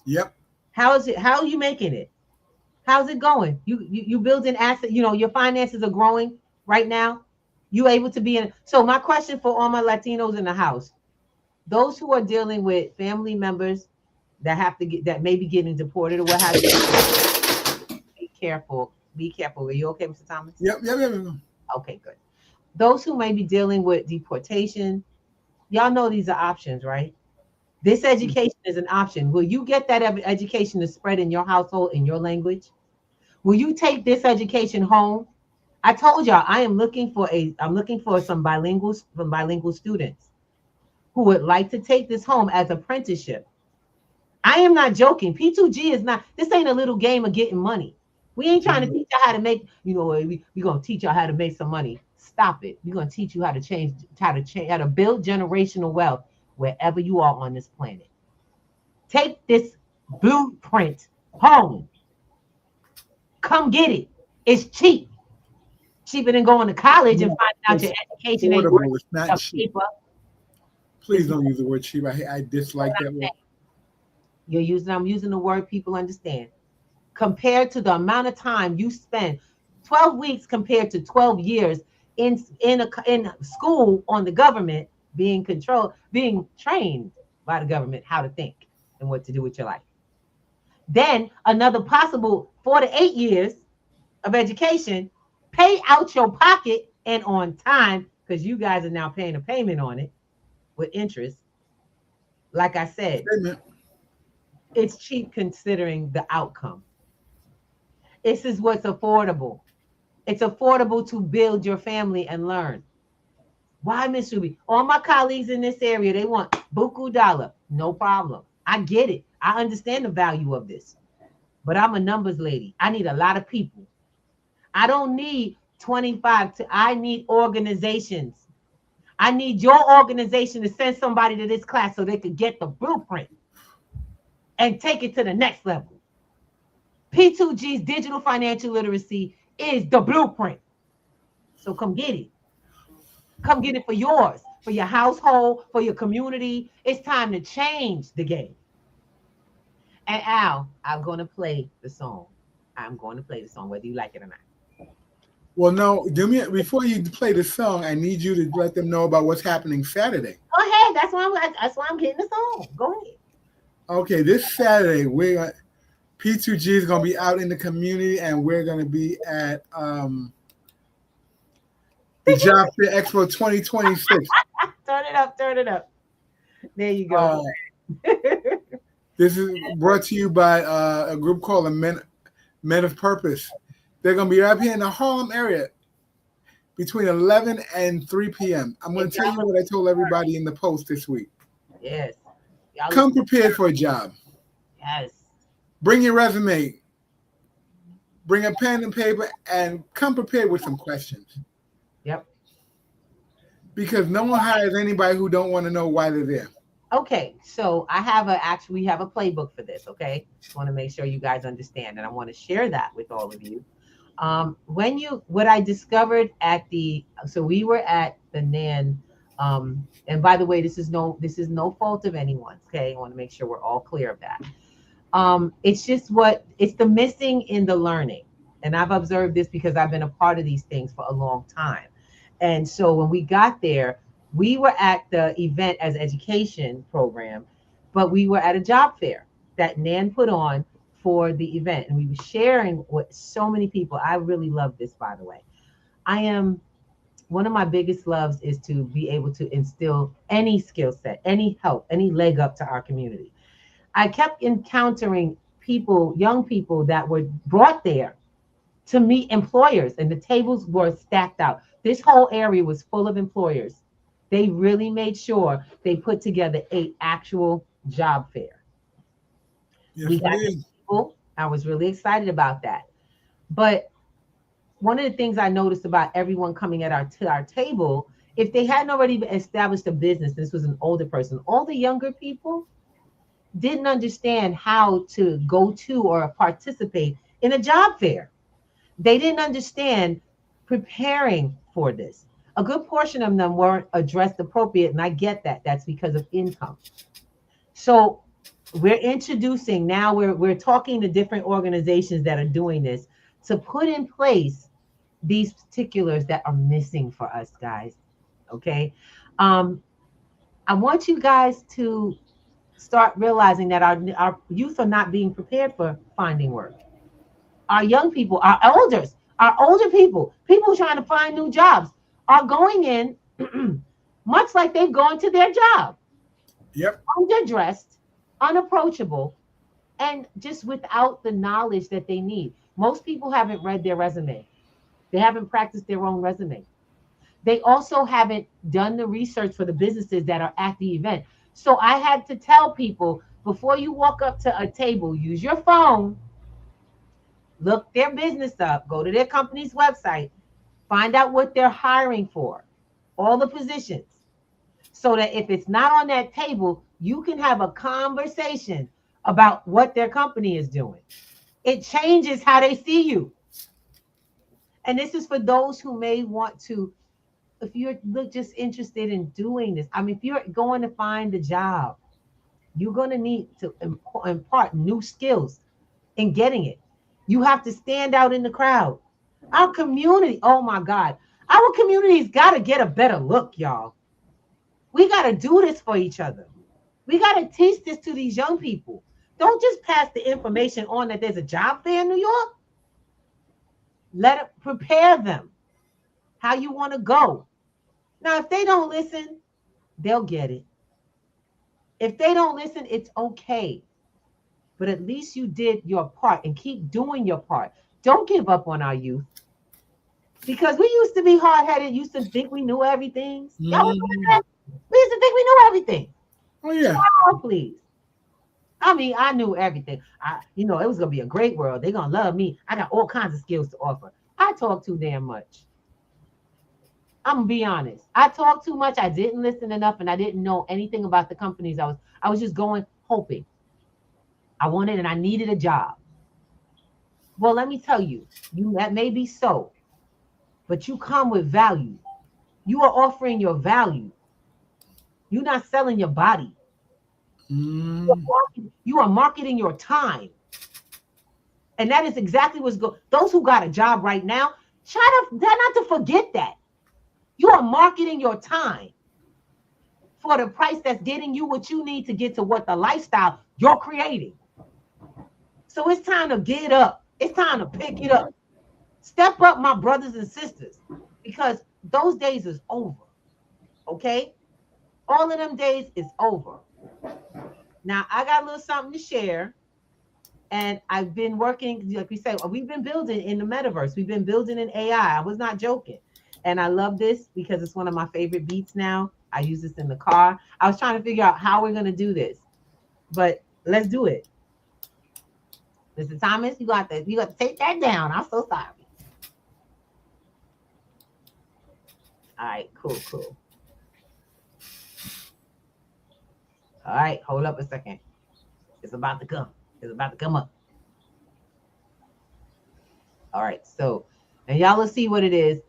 Yep. How is it? How are you making it? How's it going? You building assets, your finances are growing right now. You able to be in. So my question for all my Latinos in the house, those who are dealing with family members that may be getting deported or what have you, be careful. Be careful. Are you okay, Mr. Thomas? Yep. Okay, good. Those who may be dealing with deportation, y'all know these are options, right? This education is an option. Will you get that education to spread in your household in your language? Will you take this education home? I told y'all I'm looking for some bilingual students who would like to take this home as apprenticeship. I am not joking. P2G is not. This ain't a little game of getting money. We ain't trying to teach you how to make. We're gonna teach you how to make some money. Stop it. We're gonna teach you how to build generational wealth wherever you are on this planet. Take this blueprint home. Come get it. It's cheap. Cheaper than going to college and finding out your education ain't worth it's not cheap. Please don't use the word cheap. I dislike that word. I'm using the word people understand. Compared to the amount of time you spend, 12 weeks compared to 12 years in school on the government, being trained by the government how to think and what to do with your life. Then another possible 4 to 8 years of education, pay out your pocket and on time, because you guys are now paying a payment on it with interest. Like I said, it's cheap considering the outcome. This is what's affordable. It's affordable to build your family and learn. Why, Miss Ruby? All my colleagues in this area, they want buku dollar. No problem. I get it. I understand the value of this. But I'm a numbers lady. I need a lot of people. I don't need 25. I need organizations. I need your organization to send somebody to this class so they could get the blueprint and take it to the next level. P2G's digital financial literacy is the blueprint. So come get it. Come get it for yours, for your household, for your community. It's time to change the game. And Al, I'm going to play the song. Whether you like it or not. Well, no, before you play the song, I need you to let them know about what's happening Saturday. Go ahead. That's why I'm getting the song. Go ahead. Okay, this Saturday, P2G is going to be out in the community, and we're going to be at the Job Fair Expo 2026. Turn it up. There you go. This is brought to you by a group called the Men of Purpose. They're going to be right here in the Harlem area between 11 and 3 p.m. I'm going to tell you what I told everybody in the post this week. Yes. Come prepared for a job. Yes. Bring your resume. Bring a pen and paper and come prepared with some questions. Yep. Because no one hires anybody who don't want to know why they're there. Okay, so we have a playbook for this. Okay, just want to make sure you guys understand, and I want to share that with all of you. What I discovered so we were at the NAN, and by the way, this is no fault of anyone's. Okay, I want to make sure we're all clear of that. It's the missing in the learning, and I've observed this because I've been a part of these things for a long time. And so when we got there, we were at the event as education program, but we were at a job fair that NAN put on for the event, and we were sharing with so many people. I really love this, by the way. One of my biggest loves is to be able to instill any skill set, any help, any leg up to our community. I kept encountering young people that were brought there to meet employers, and the tables were stacked out. This whole area was full of employers. They really made sure they put together an actual job fair. Yes, We got people. I was really excited about that. But one of the things I noticed about everyone coming to our table, if they hadn't already established a business, this was an older person, all the younger people didn't understand how to go to or participate in a job fair. They didn't understand preparing for this. A good portion of them weren't addressed appropriate, and I get that. That's because of income. So we're introducing now, we're talking to different organizations that are doing this to put in place these particulars that are missing for us, guys. Okay. I want you guys to start realizing that our youth are not being prepared for finding work. Our young people, our older people trying to find new jobs are going in much like they've gone to their job. Yep. Underdressed, unapproachable, and just without the knowledge that they need. Most people haven't read their resume. They haven't practiced their own resume. They also haven't done the research for the businesses that are at the event. So I had to tell people, before you walk up to a table, use your phone, look their business up, go to their company's website, find out what they're hiring for, all the positions, so that if it's not on that table, you can have a conversation about what their company is doing. It changes how they see you. And this is for those who may want to, if you're just interested in doing this. I mean, if you're going to find a job, you're going to need to impart new skills in getting it. You have to stand out in the crowd. Our community, oh my God, our community's got to get a better look, y'all. We got to do this for each other. We got to teach this to these young people. Don't just pass the information on that there's a job fair in New York. Let it prepare them how you want to go. Now, if they don't listen, they'll get it. If they don't listen, it's okay. But at least you did your part, and keep doing your part. Don't give up on our youth. Because we used to be hard-headed, used to think we knew everything. Y'all remember that? We used to think we knew everything. Oh, yeah. Oh, please. I mean, I knew everything. It was going to be a great world. They're going to love me. I got all kinds of skills to offer. I talk too damn much. I'm going to be honest. I talked too much. I didn't listen enough, and I didn't know anything about the companies. I was just going, hoping. I wanted and I needed a job. Well, let me tell you, that may be so, but you come with value. You are offering your value. You're not selling your body. You are marketing your time. And that is exactly what's going. Those who got a job right now, try not to forget that. You are marketing your time for the price that's getting you what you need to get to what the lifestyle you're creating. So it's time to get up. It's time to pick it up. Step up, my brothers and sisters, because those days is over. Okay? All of them days is over. Now, I got a little something to share. And I've been working, like we say, we've been building in the metaverse. We've been building in AI. I was not joking. And I love this because it's one of my favorite beats now. I use this in the car. I was trying to figure out how we're going to do this. But let's do it. Mr. Thomas, you got to take that down. I'm so sorry. All right, cool. All right, hold up a second. It's about to come. It's about to come up. All right, so, and y'all will see what it is.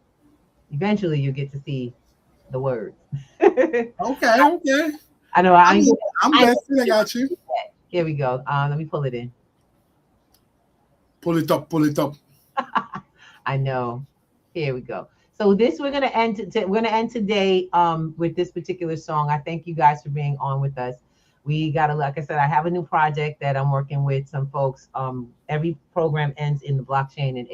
Eventually, you get to see the words. Okay. I know. I'm blessed. I got you. Here we go. Let me pull it in. Pull it up. Pull it up. I know. Here we go. So this we're gonna end. We're gonna end today with this particular song. I thank you guys for being on with us. We gotta, like I said, I have a new project that I'm working with some folks. Every program ends in the blockchain and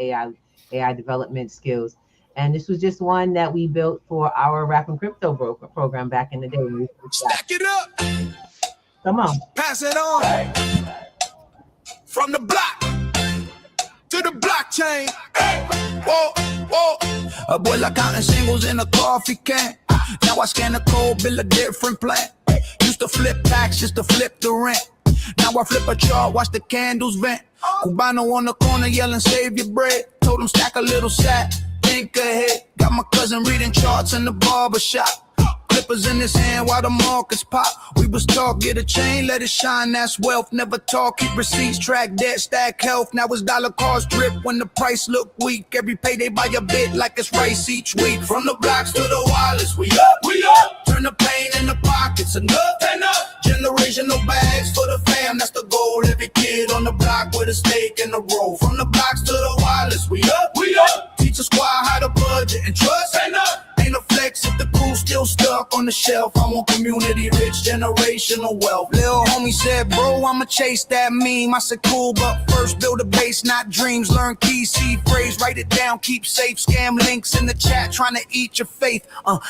AI development skills. And this was just one that we built for our Rap and Crypto program back in the day. Stack it up. Come on. Pass it on. From the block to the blockchain. Whoa, whoa. A boy like counting singles in a coffee can. Now I scan a cold bill, a different plan. Used to flip packs just to flip the rent. Now I flip a chart, watch the candles vent. Cubano on the corner yelling, save your bread. Told him stack a little sack, think ahead. Got my cousin reading charts in the barber shop. Clippers in his hand while the markets pop. We was talk, get a chain, let it shine, that's wealth. Never talk, keep receipts, track debt, stack health. Now it's dollar cards drip when the price look weak. Every payday buy a bit like it's race each week. From the blocks to the wireless, we up. Turn the pain in the pockets, enough. Generational bags for the fam, that's the goal. Every kid on the block with a stake in the roll. From the blocks to the wireless, we up. Teach a squad how to budget and trust. Ain't a flex if the crew still stuck on the shelf. I want community rich, generational wealth. Lil homie said, bro, I'ma chase that meme. I said, cool, but first build a base, not dreams. Learn keys, see phrase, write it down, keep safe. Scam links in the chat, trying to eat your faith.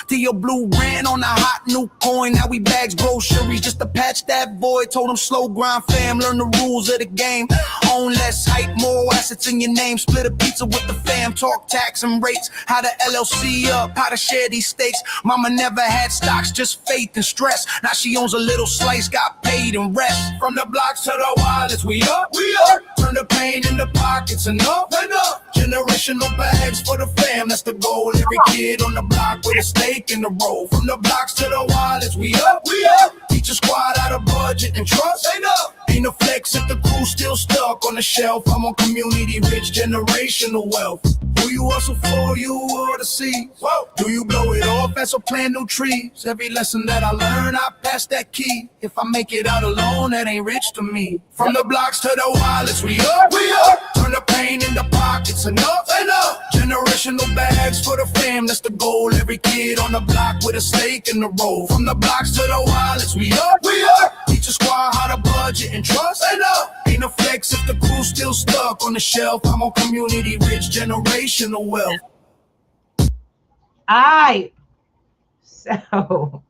To your blue ran on a hot new coin. Now we bags groceries just to patch that void. Told them slow grind fam, learn the rules of the game. Own less hype, more assets in your name. Split a pizza with the fam, talk tax and rates. How the LLC up, how to share these stakes. Mama never had stocks, just faith and stress. Now she owns a little slice, got paid and rest. From the blocks to the wallets, we up. Turn the pain into pockets, enough. Generational bags for the fam, that's the goal. Every kid on the block with a stake in the roll. From the blocks to the wallets, we up. Teach a squad how to budget and trust. Ain't a flex if the crew still stuck on the shelf. I'm on community rich, generational wealth. Who you hustle for, you ought to see. Do you blow it off as or plant new trees? Every lesson that I learn, I pass that key. If I make it out alone, that ain't rich to me. From the blocks to the wallets, we up. Turn the pain into pockets, enough. Generational bags for the fam, that's the goal. Every kid on the block with a stake in the roll. From the blocks to the wallets, we up. Teach a squad how to budget and trust. Ain't a flex if the crew still stuck on the shelf. I'm on community rich, generational wealth. Alright. So,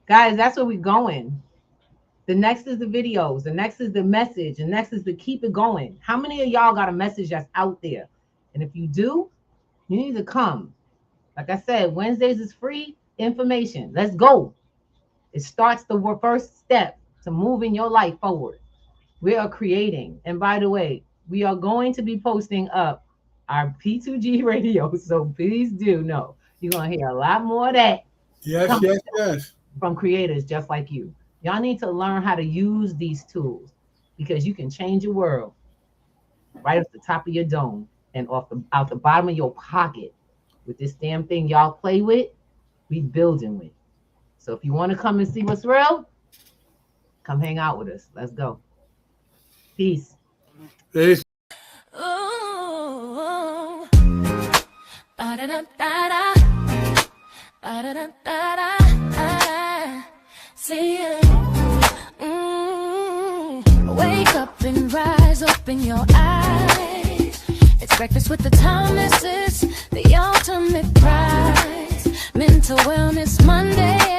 guys, that's where we're going. The next is the videos. The next is the message. The next is to keep it going. How many of y'all got a message that's out there? And if you do, you need to come. Like I said, Wednesdays is free information. Let's go. It starts the first step to moving your life forward. We are creating. And by the way, we are going to be posting up our P2G radio. So please do know you're going to hear a lot more of that. Yes. From creators just like you. Y'all need to learn how to use these tools because you can change your world right off the top of your dome and out the bottom of your pocket with this damn thing y'all play with, we building with. So if you want to come and see what's real, come hang out with us. Let's go. Peace. Peace. Ooh. Ba-da-da-da-da. Ba-da-da-da-da. See ya. Wake up and rise, open your eyes. It's breakfast with the Thomases, the ultimate prize. Mental Wellness Monday.